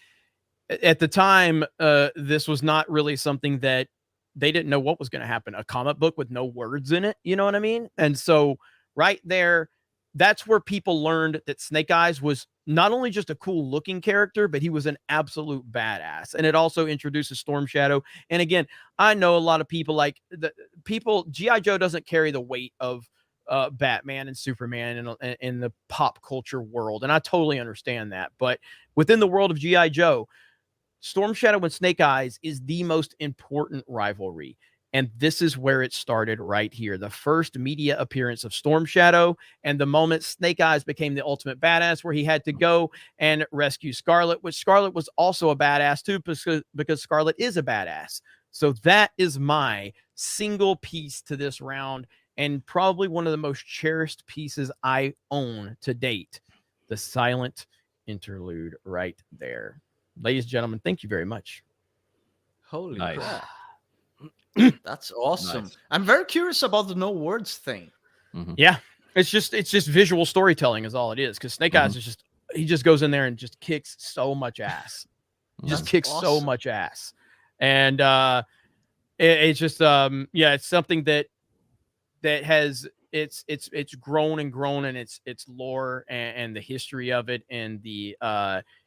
at the time, this was not really something that they didn't know what was going to happen. A comic book with no words in it, you know what I mean? And so right there, that's where people learned that Snake Eyes was not only just a cool looking character, but he was an absolute badass. And it also introduces Storm Shadow. And again, I know a lot of people G.I. Joe doesn't carry the weight of Batman and Superman in the pop culture world. And I totally understand that. But within the world of G.I. Joe, Storm Shadow and Snake Eyes is the most important rivalry. And this is where it started right here. The first media appearance of Storm Shadow and the moment Snake Eyes became the ultimate badass, where he had to go and rescue Scarlet, which Scarlet was also a badass too, because Scarlet is a badass. So that is my single piece to this round, and probably one of the most cherished pieces I own to date. The Silent Interlude right there. Ladies and gentlemen, thank you very much. Holy nice. crap. That's awesome. Nice. I'm very curious about the no words thing. Yeah, it's just visual storytelling is all it is. Because Snake Eyes is he just goes in there and just kicks so much ass. He just kicks so much ass. And it's just yeah, it's something that has it's grown and grown, and its lore and the history of it, and the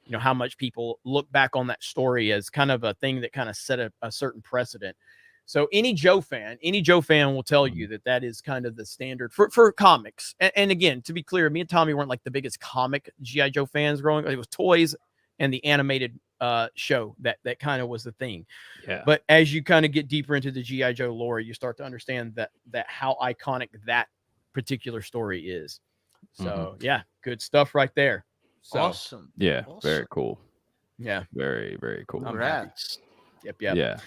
you know, how much people look back on that story as kind of a thing that kind of set a certain precedent. So any Joe fan will tell you that is kind of the standard for comics. And again, to be clear, me and Tommy weren't like the biggest comic G.I. Joe fans growing up. It was toys and the animated show that kind of was the thing. Yeah. But as you kind of get deeper into the G.I. Joe lore, you start to understand that how iconic that particular story is. So yeah, good stuff right there. So, awesome. Yeah, awesome. very cool. Yeah, very, very cool. Congrats. Yep. Yeah.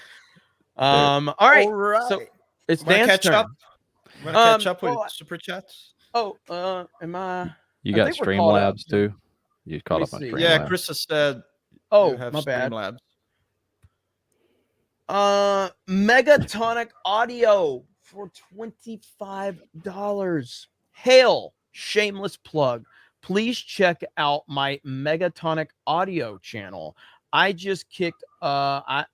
All right. All right. So it's Wanna Dan's catch turn. up? Want to catch up with well, super chats? Oh, am I? You I got think we're caught up. Streamlabs too? You caught Let up on me see. Streamlabs? Yeah, Krista said. Oh, you have my bad. Streamlabs. Megatonic Audio for $25. Hail, shameless plug. Please check out my Megatonic Audio channel. I just kicked I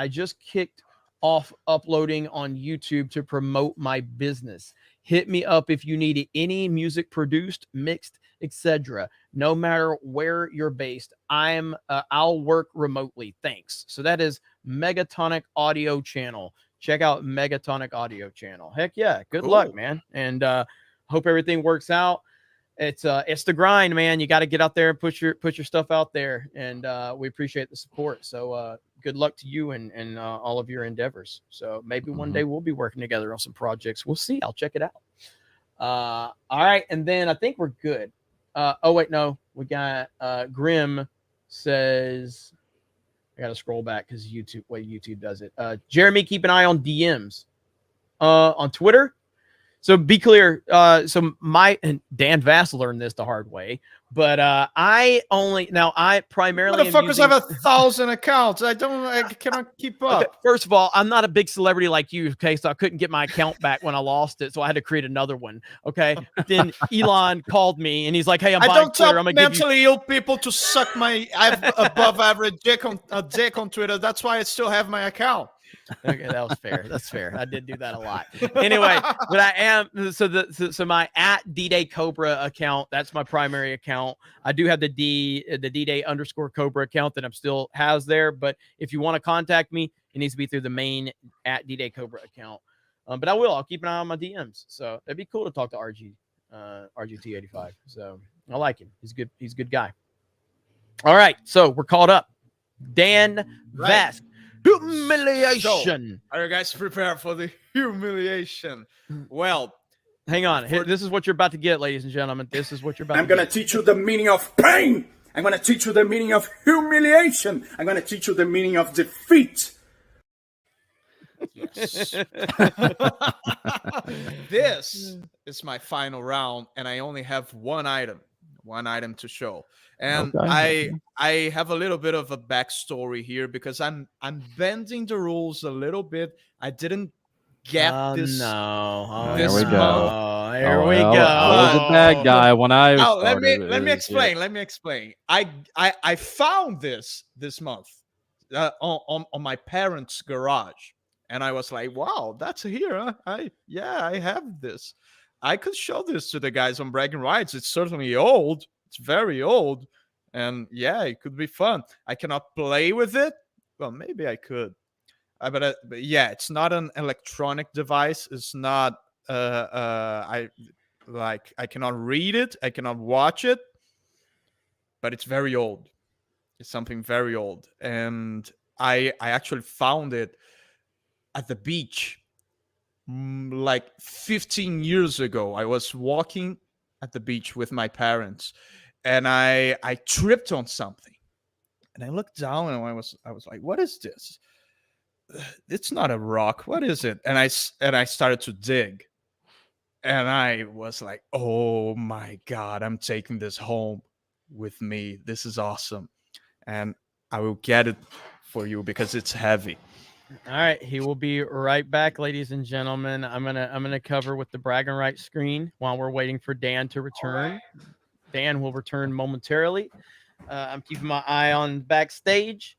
just kicked off uploading on YouTube to promote my business. Hit me up if you need any music produced, mixed, etc. No matter where you're based, I'll work remotely. Thanks. So that is Megatonic Audio channel. Check out Megatonic Audio channel. Heck yeah. Good luck, man. And hope everything works out. It's the grind, man. You got to get out there and put your stuff out there, and we appreciate the support. So good luck to you and all of your endeavors. So maybe one day we'll be working together on some projects. We'll see. I'll check it out. All right, and then I think we're good. Oh wait, no, we got Grim says I got to scroll back because YouTube does it. Jeremy, keep an eye on DMs on Twitter. So be clear. So and Dan Vasc learned this the hard way, but I primarily Motherfuckers have 1,000 accounts. I cannot keep up. Okay, first of all, I'm not a big celebrity like you. Okay, so I couldn't get my account back when I lost it, so I had to create another one. Okay, then Elon called me and he's like, "Hey, I'm buying Twitter. I'm gonna give you mentally ill people to suck my above average dick on Twitter. That's why I still have my account." Okay, that was fair. That's fair. I did do that a lot. Anyway, but I am so my at DDayCobra account. That's my primary account. I do have the DDay_Cobra account that I'm still has there. But if you want to contact me, it needs to be through the main at DDayCobra account. But I'll keep an eye on my DMs. So it'd be cool to talk to RGT85. So I like him. He's good. He's a good guy. All right, so we're caught up. Dan Vasc. Humiliation. So, are you guys prepared for the humiliation? Well, hang on. This is what you're about to get, ladies and gentlemen. This is what you're about I'm going to teach you the meaning of pain. I'm going to teach you the meaning of humiliation. I'm going to teach you the meaning of defeat. Yes. This is my final round, and I only have one item to show. And okay. I have a little bit of a backstory here because I'm bending the rules a little bit. I didn't get this. No. This There we go. Here we go. I was a bad guy when I started. Let me explain. Yeah. Let me explain. I found this month on my parents' garage, and I was like, wow, that's here. Huh? I have this. I could show this to the guys on Bragging Rights. It's certainly old. It's very old, and yeah, it could be fun. I cannot play with it. Well, maybe I could, but yeah, it's not an electronic device. It's not. I cannot read it. I cannot watch it, but it's very old. It's something very old, and I actually found it at the beach like 15 years ago. I was walking at the beach with my parents, and I tripped on something, and I looked down, and I was like, what is this? It's not a rock. What is it? And I started to dig, and I was like, oh my God, I'm taking this home with me. This is awesome. And I will get it for you because it's heavy. All right, he will be right back, ladies and gentlemen. I'm gonna cover with the Bragging Rights screen while we're waiting for Dan to return. Right. Dan will return momentarily. I'm keeping my eye on backstage.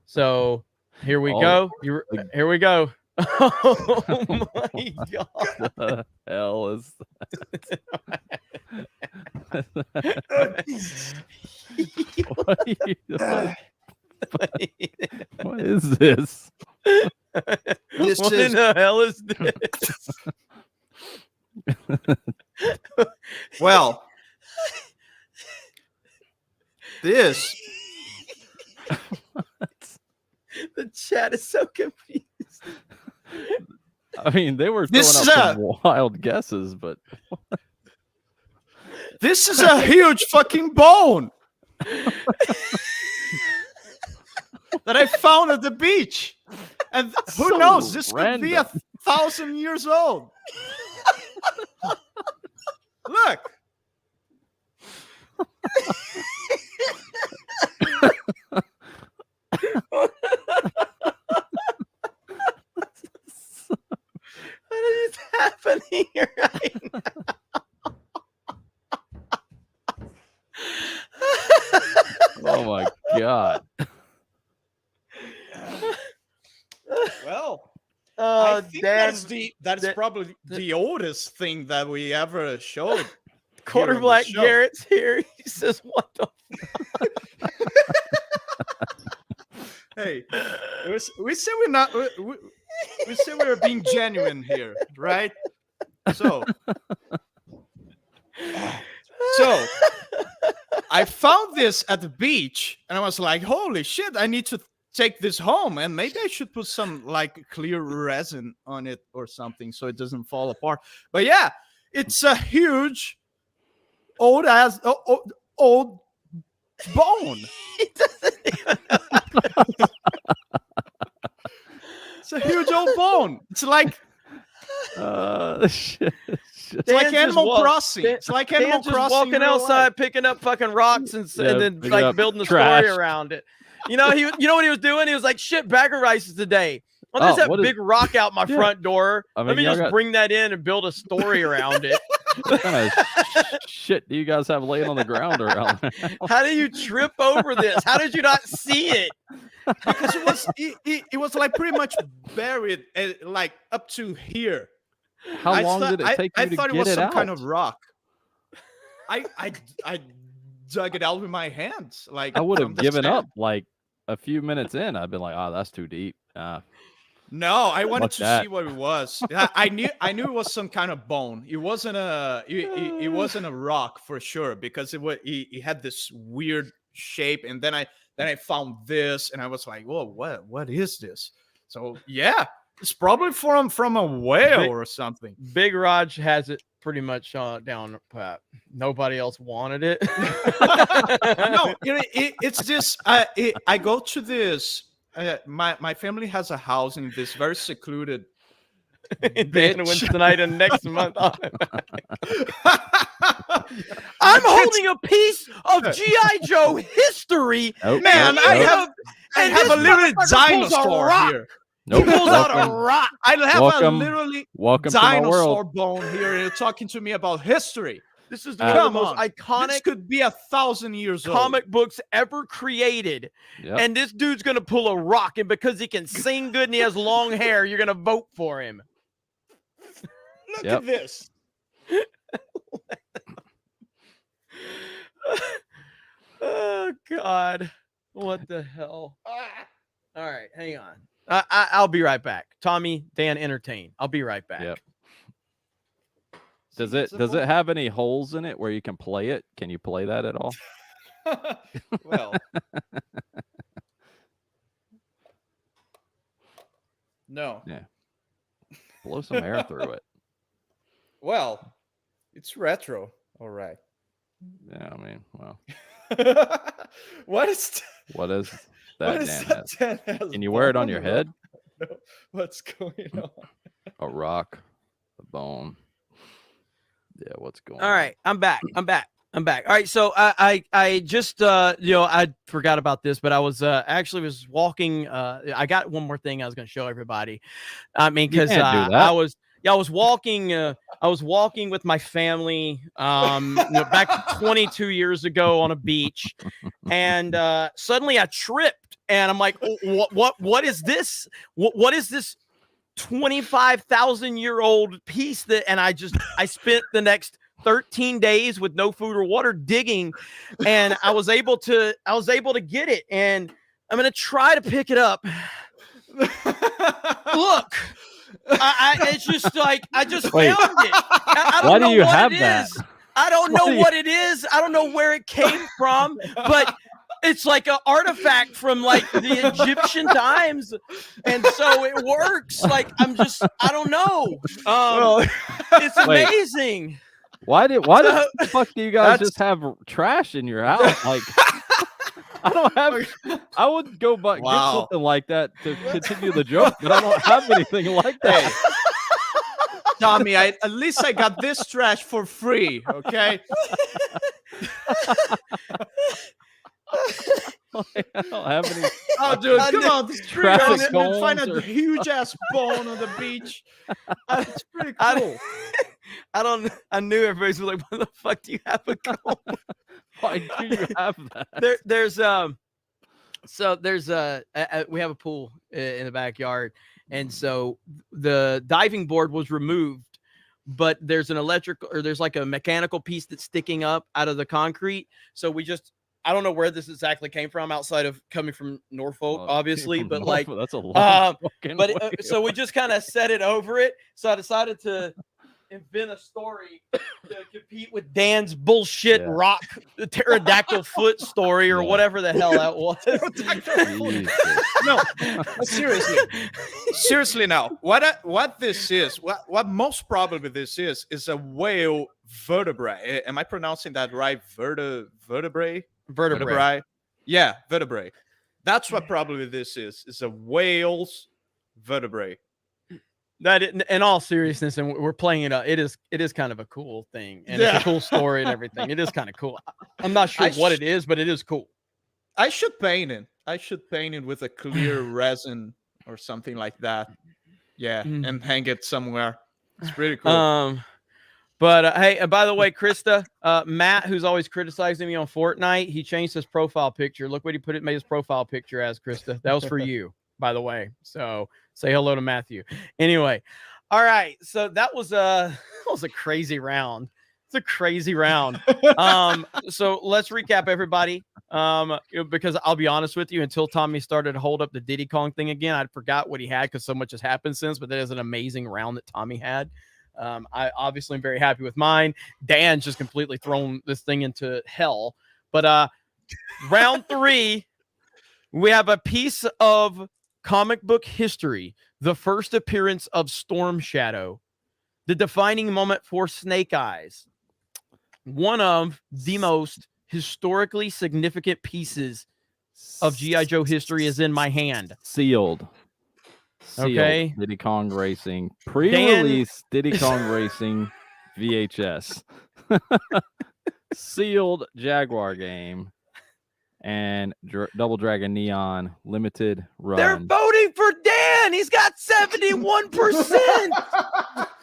So Here we go. Here we go. Oh my god! The hell is what is this? What in the hell is this? Well, this. The chat is so confused. I mean, they were throwing out some wild guesses, but this is a huge fucking bone that I found at the beach, and who knows? This could be 1,000 years old. Look. What is happening right now? oh my god! Well, I think that's Dan, probably the oldest thing that we ever showed. Quarter Black Garrett's here. He says, "What the?" Hey, we say we're not. We say we're being genuine here, right? So I found this at the beach, and I was like, "Holy shit! I need to take this home, and maybe I should put some like clear resin on it or something so it doesn't fall apart." But yeah, it's a huge old bone. It's a huge old bone. It's like shit. It's like Animal Crossing. It's like Animal Crossing. Walking outside, picking up fucking rocks and then like building a story around it. You know, you know what he was doing? He was like, "Shit, bag of rice is today. I'll just have big rock out my front door. I mean, let me just bring that in and build a story around it." What kind of shit do you guys have laying on the ground around now? How do you trip over this? How did you not see it? Because it was like pretty much buried like up to here. How long did it take you to get it out? I thought it was some kind of rock. I dug it out with my hands. Like I would have given up like a few minutes in. I've been like, "Oh, that's too deep." No, I wanted to see what it was. I knew it was some kind of bone. It wasn't it wasn't a rock for sure, because it had this weird shape, and then I found this, and I was like, "Whoa, what is this?" So yeah, it's probably from a whale or something. Big Raj has it pretty much down pat. Nobody else wanted it. No, it's this. I go to this. My family has a house in this very secluded. Dan wins tonight and next month. I'm holding a piece of G.I. Joe history. Man, I have a little dinosaur here. Nope. He pulls out a rock. I have a literally dinosaur to bone here, and you're talking to me about history. This is one of the most iconic. This could be 1,000 years old. Comic books ever created. Yep. And this dude's gonna pull a rock, and because he can sing good and he has long hair, you're gonna vote for him. Look at this. Oh God, what the hell? All right, hang on. I'll be right back. Tommy, Dan, entertain. I'll be right back. Yep. Does it have any holes in it where you can play it? Can you play that at all? Well, no. Yeah. Blow some air through it. Well, it's retro. All right. Yeah, I mean, well. What is that? Can you wear it on your head? No. What's going on? A rock, a bone. Yeah, what's going on? All right, I'm back. All right, so I just I forgot about this, but I was actually was walking. I got one more thing I was going to show everybody. I mean, because I was walking. I was walking with my family back 22 years ago on a beach, and suddenly I tripped And I'm like, what is this? What is this 25,000-year-old piece that? And I spent the next 13 days with no food or water digging, and I was able to get it, and I'm gonna try to pick it up. Look, it's just like I just found it. I don't Why know do you what have it that? is. I don't know what it is. I don't know where it came from, but it's like an artifact from like the Egyptian times, and so it works. Like I don't know. It's amazing. Why the fuck do you guys just have trash in your house? Like, I would go get something like that to continue the joke, but I don't have anything like that. Tommy, at least I got this trash for free, okay? I don't have any. Oh, dude, come on, this tree. Find a or... huge ass bone on the beach. It's pretty cool. I knew everybody's like, "What the fuck do you have a comb?" Why do you have that? We have a pool in the backyard, and so the diving board was removed, but there's there's like a mechanical piece that's sticking up out of the concrete. So I don't know where this exactly came from, outside of coming from Norfolk, obviously, but like that's a lot. So we just kind of set it over it. So I decided to invent a story to compete with Dan's bullshit rock pterodactyl foot story or whatever the hell that was. No, seriously now, what this is, what most probably this is a whale vertebrae. Am I pronouncing that right? Vertebrae. Yeah, vertebrae. That's what probably this is. It's a whale's vertebrae. That in all seriousness, and we're playing it up. It is kind of a cool thing, and it's a cool story and everything. It is kind of cool. I'm not sure what it is, but it is cool. I should paint it. With a clear resin or something like that. Yeah, and hang it somewhere. It's pretty cool. But hey, by the way, Krista, Matt, who's always criticizing me on Fortnite, he changed his profile picture. Look what he made his profile picture as, Krista. That was for you, by the way. So say hello to Matthew. Anyway, all right. So that was a crazy round. It's a crazy round. So let's recap, everybody. Because I'll be honest with you, until Tommy started to hold up the Diddy Kong thing again, I forgot what he had because so much has happened since. But that is an amazing round that Tommy had. I obviously am very happy with mine. Dan's just completely thrown this thing into hell. But round 3, we have a piece of comic book history, the first appearance of Storm Shadow, the defining moment for Snake Eyes, one of the most historically significant pieces of G.I. Joe history is in my hand. Sealed. Okay. Diddy Kong Racing. Pre-release Diddy Kong Racing VHS. Sealed Jaguar game. And Double Dragon Neon limited run. They're voting for Dan. He's got 71%.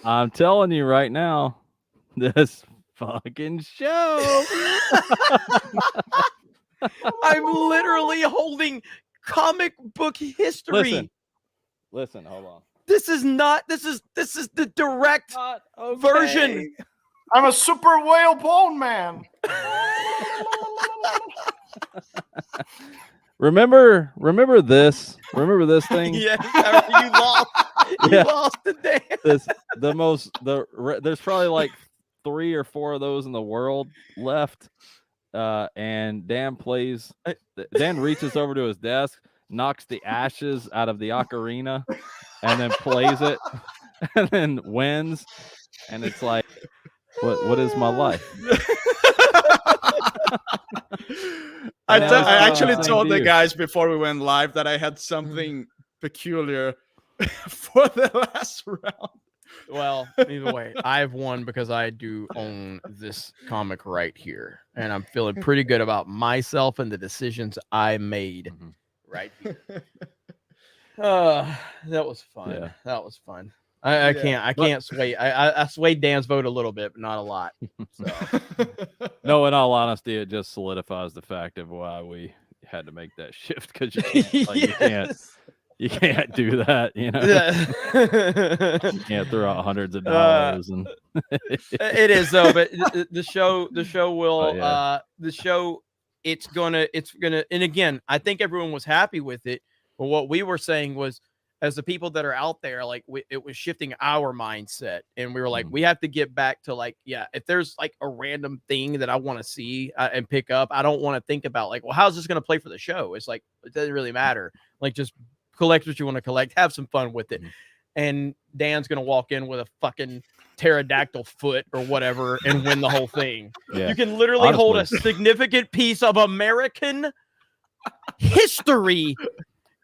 I'm telling you right now, this fucking show. I'm literally holding comic book history. Listen, hold on. This is the direct version. I'm a super whale bone man. Remember this? Remember this thing? Yeah, you lost. You lost the day. There's probably like 3 or 4 of those in the world left. And Dan reaches over to his desk, knocks the ashes out of the ocarina, and then plays it, and then wins. And it's like, what is my life? I actually told the guys before we went live that I had something peculiar for the last round. Well, either way, I've won because I do own this comic right here, and I'm feeling pretty good about myself and the decisions I made right here. That was fun. Yeah. That was fun. I can't sway. I swayed Dan's vote a little bit, but not a lot. So. No, in all honesty, it just solidifies the fact of why we had to make that shift because you can't do that, you know. You can't throw out hundreds of dollars and it is though, but the show will the show it's gonna and again, I think everyone was happy with it, but what we were saying was, as the people that are out there, like it was shifting our mindset, and we were like, we have to get back to like, if there's like a random thing that I want to see and pick up, I don't want to think about like, well, how's this going to play for the show? It's like, it doesn't really matter. Like, just collect what you want to collect, have some fun with it. And Dan's going to walk in with a fucking pterodactyl foot or whatever and win the whole thing. You can literally hold a significant piece of American history,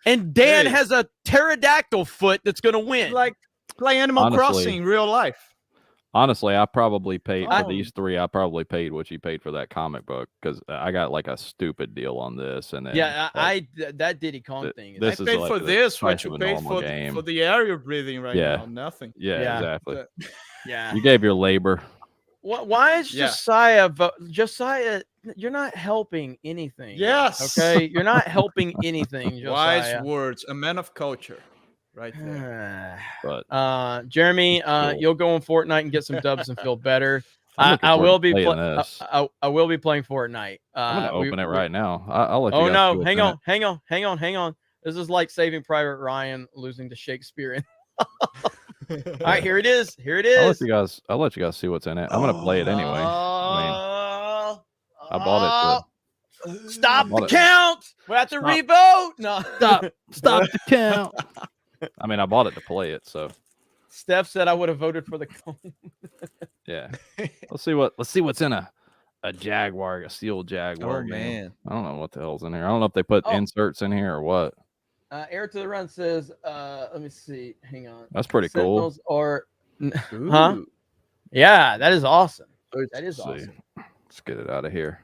and Dan has a pterodactyl foot that's going to win. Like play Animal Crossing in real life. Honestly, I probably paid for these three. I probably paid what you paid for that comic book because I got like a stupid deal on this. And then, that Diddy Kong thing. I paid for this. What you paid for the air you're breathing right now? Nothing. Yeah, exactly. You gave your labor. Why is Josiah? Josiah, you're not helping anything. Yes. Okay, you're not helping anything. Josiah. Wise words. A man of culture. Right there. But Jeremy, you'll go on Fortnite and get some dubs and feel better. I will be playing Fortnite. I'm gonna open it right now. I'll let you. Oh no! Hang on. This is like Saving Private Ryan losing to Shakespeare. All right, here it is. I'll let you guys see what's in it. I'm gonna play it anyway. I bought it. Stop the count. We have to revote. No, stop the count. I mean, I bought it to play it, so. Steph said I would have voted for the cone. Yeah. Let's see what's in a Jaguar, a steel Jaguar game. Man. I don't know what the hell's in here. I don't know if they put inserts in here or what. Air to the Run says, let me see. Hang on. That's pretty cool. Huh? Yeah, that is awesome. That is awesome. Let's get it out of here.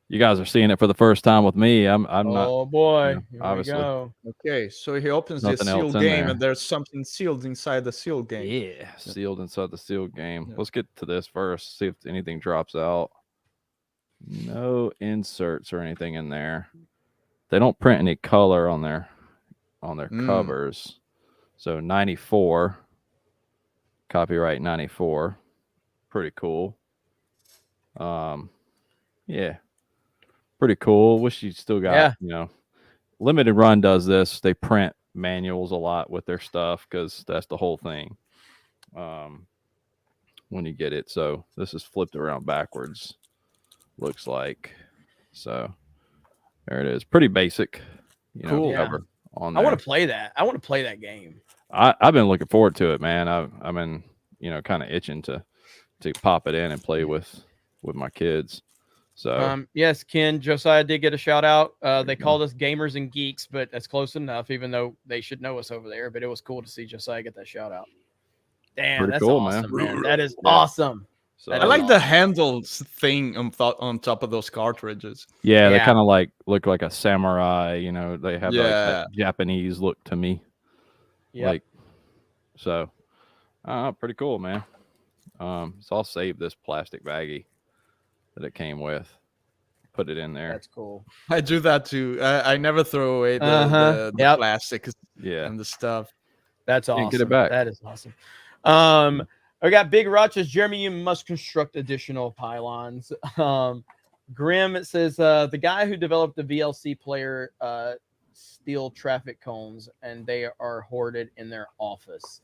You guys are seeing it for the first time with me. I'm not. Oh boy! You know, obviously. Here we go. Okay, so he opens the sealed game, and there's something sealed inside the sealed game. Yeah, sealed inside the sealed game. Yeah. Let's get to this first. See if anything drops out. No inserts or anything in there. They don't print any color on their covers. So 94, copyright 94. Pretty cool. Yeah. Pretty cool. Wish you still got, Limited Run does this. They print manuals a lot with their stuff because that's the whole thing when you get it. So this is flipped around backwards, looks like. So there it is. Pretty basic, cool. Cover on there. I want to play that. I want to play that game. I've been looking forward to it, man. I've been, kind of itching to pop it in and play with my kids. So yes, Ken, Josiah did get a shout out. They called us gamers and geeks, but that's close enough, even though they should know us over there. But it was cool to see Josiah get that shout out. Damn, that's cool, awesome, man. That is awesome. So I like the handles thing on top of those cartridges. Yeah, they kind of like look like a samurai. They have like that Japanese look to me. Yeah. So pretty cool, man. So I'll save this plastic baggie that it came with, put it in there. That's cool. I do that too. I never throw away the plastic and the stuff. That's awesome. Get it back. That is awesome. I got Big Rutch as Jeremy. You must construct additional pylons. Grim, it says the guy who developed the VLC player steal traffic cones and they are hoarded in their office.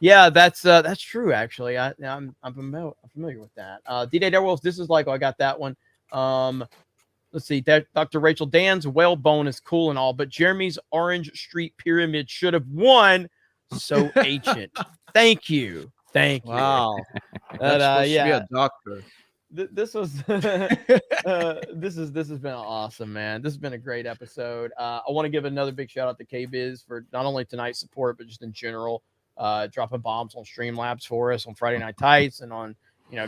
Yeah, that's true. Actually, I'm familiar with that. D-Day Darewolves. This is like I got that one. Let's see. Dr. Rachel Dan's whalebone is cool and all, but Jeremy's Orange Street Pyramid should have won. So ancient. Thank you. Wow. That's supposed to be a doctor. This was this has been awesome, man. This has been a great episode. I want to give another big shout out to KBiz for not only tonight's support, but just in general. Dropping bombs on Streamlabs for us on Friday Night Tights and on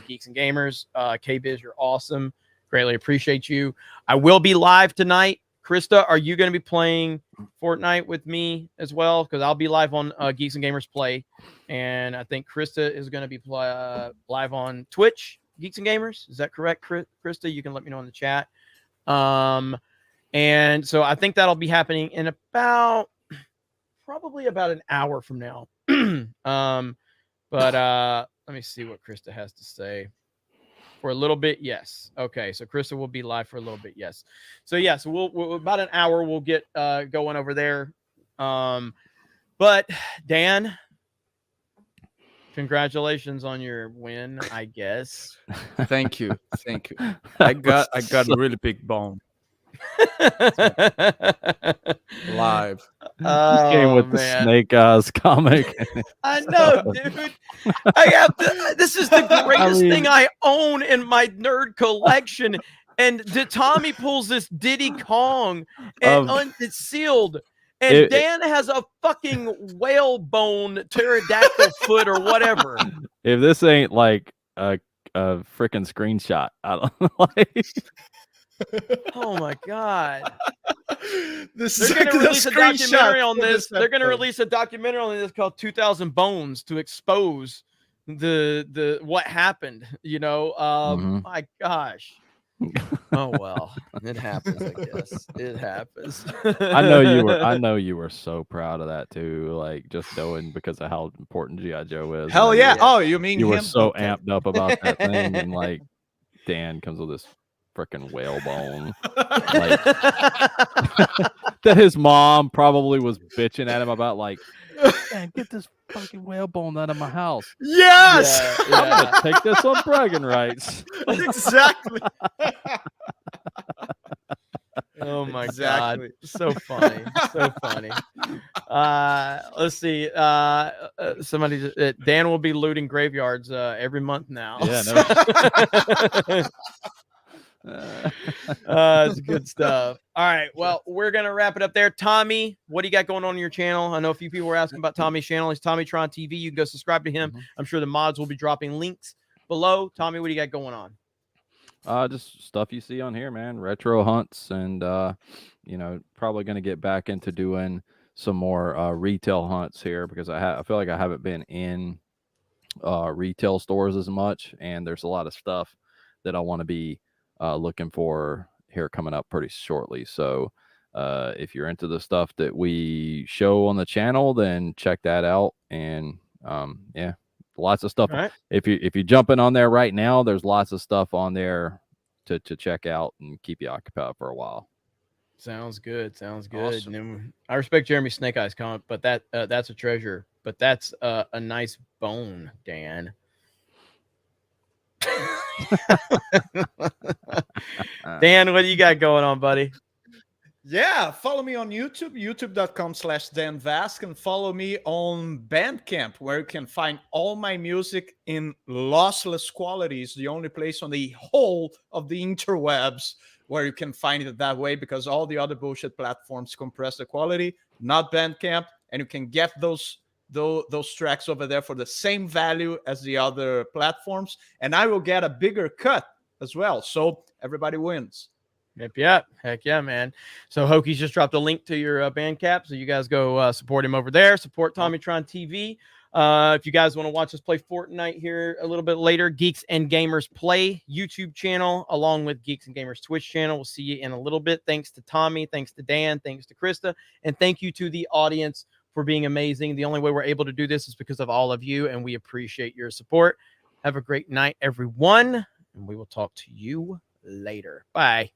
Geeks and Gamers. KBiz, you're awesome. Greatly appreciate you. I will be live tonight. Krista, are you going to be playing Fortnite with me as well? Because I'll be live on Geeks and Gamers Play, and I think Krista is going to be live on Twitch Geeks and Gamers. Is that correct, Krista? You can let me know in the chat. And so I think that'll be happening in probably about an hour from now. But let me see what Krista has to say. For a little bit, yes. Okay, so Krista will be live for a little bit, yes. So yeah, so we'll about an hour we'll get going over there. But Dan, congratulations on your win, I guess. Thank you. I got a really big bone. Live. Came with the Snake Eyes comic. I know, dude. This is the greatest thing I own in my nerd collection. And Tommy pulls this Diddy Kong and it's sealed. And Dan has a fucking whalebone pterodactyl foot or whatever. If this ain't like a freaking screenshot, I don't like. Oh my god! They're going to release a documentary on this. They're going to release a documentary on this called 2000 Bones to expose the what happened. You know, my gosh. Oh well, it happens. I guess it happens. I know you were so proud of that too. Like just knowing because of how important G.I. Joe is. Hell yeah! Oh, you mean you were so amped up about that thing, and like Dan comes with this freaking whalebone like, that his mom probably was bitching at him about. Like, man, get this fucking whalebone out of my house. Yes, I'm gonna take this on bragging rights. Exactly. Oh my god, so funny, so funny. Let's see. Somebody, Dan will be looting graveyards every month now. Yeah, it's good stuff. All right, well, we're gonna wrap it up there. Tommy, what do you got going on your channel? I know a few people were asking about Tommy's channel. It's TommyTron TV. You can go subscribe to him. I'm sure the mods will be dropping links below. Tommy, what do you got going on? Just stuff you see on here, man. Retro hunts, and you know, probably gonna get back into doing some more retail hunts here because I feel like I haven't been in retail stores as much, and there's a lot of stuff that I want to be looking for here coming up pretty shortly. So if you're into the stuff that we show on the channel, then check that out. And yeah, lots of stuff. Right. If you're jumping on there right now, there's lots of stuff on there to check out and keep you occupied for a while. Sounds good. Sounds good. Awesome. And then I respect Jeremy Snake Eyes comment, but that's a treasure. But that's a nice bone, Dan. Dan, what do you got going on, buddy? Yeah, follow me on YouTube, youtube.com/Dan Vasc, and follow me on Bandcamp, where you can find all my music in lossless quality. It's the only place on the whole of the interwebs where you can find it that way, because all the other bullshit platforms compress the quality, not Bandcamp, and you can get those tracks over there for the same value as the other platforms, and I will get a bigger cut as well, so everybody wins. Yep. Heck yeah, man. So Hokies just dropped a link to your Bandcamp, so you guys go support him over there. Support TommyTron TV. If you guys want to watch us play Fortnite here a little bit later, Geeks and Gamers Play YouTube channel, along with Geeks and Gamers Twitch channel. We'll see you in a little bit. Thanks to Tommy, thanks to Dan, thanks to Krista, and thank you to the audience for being amazing. The only way we're able to do this is because of all of you, and we appreciate your support. Have a great night, everyone, and we will talk to you later. Bye.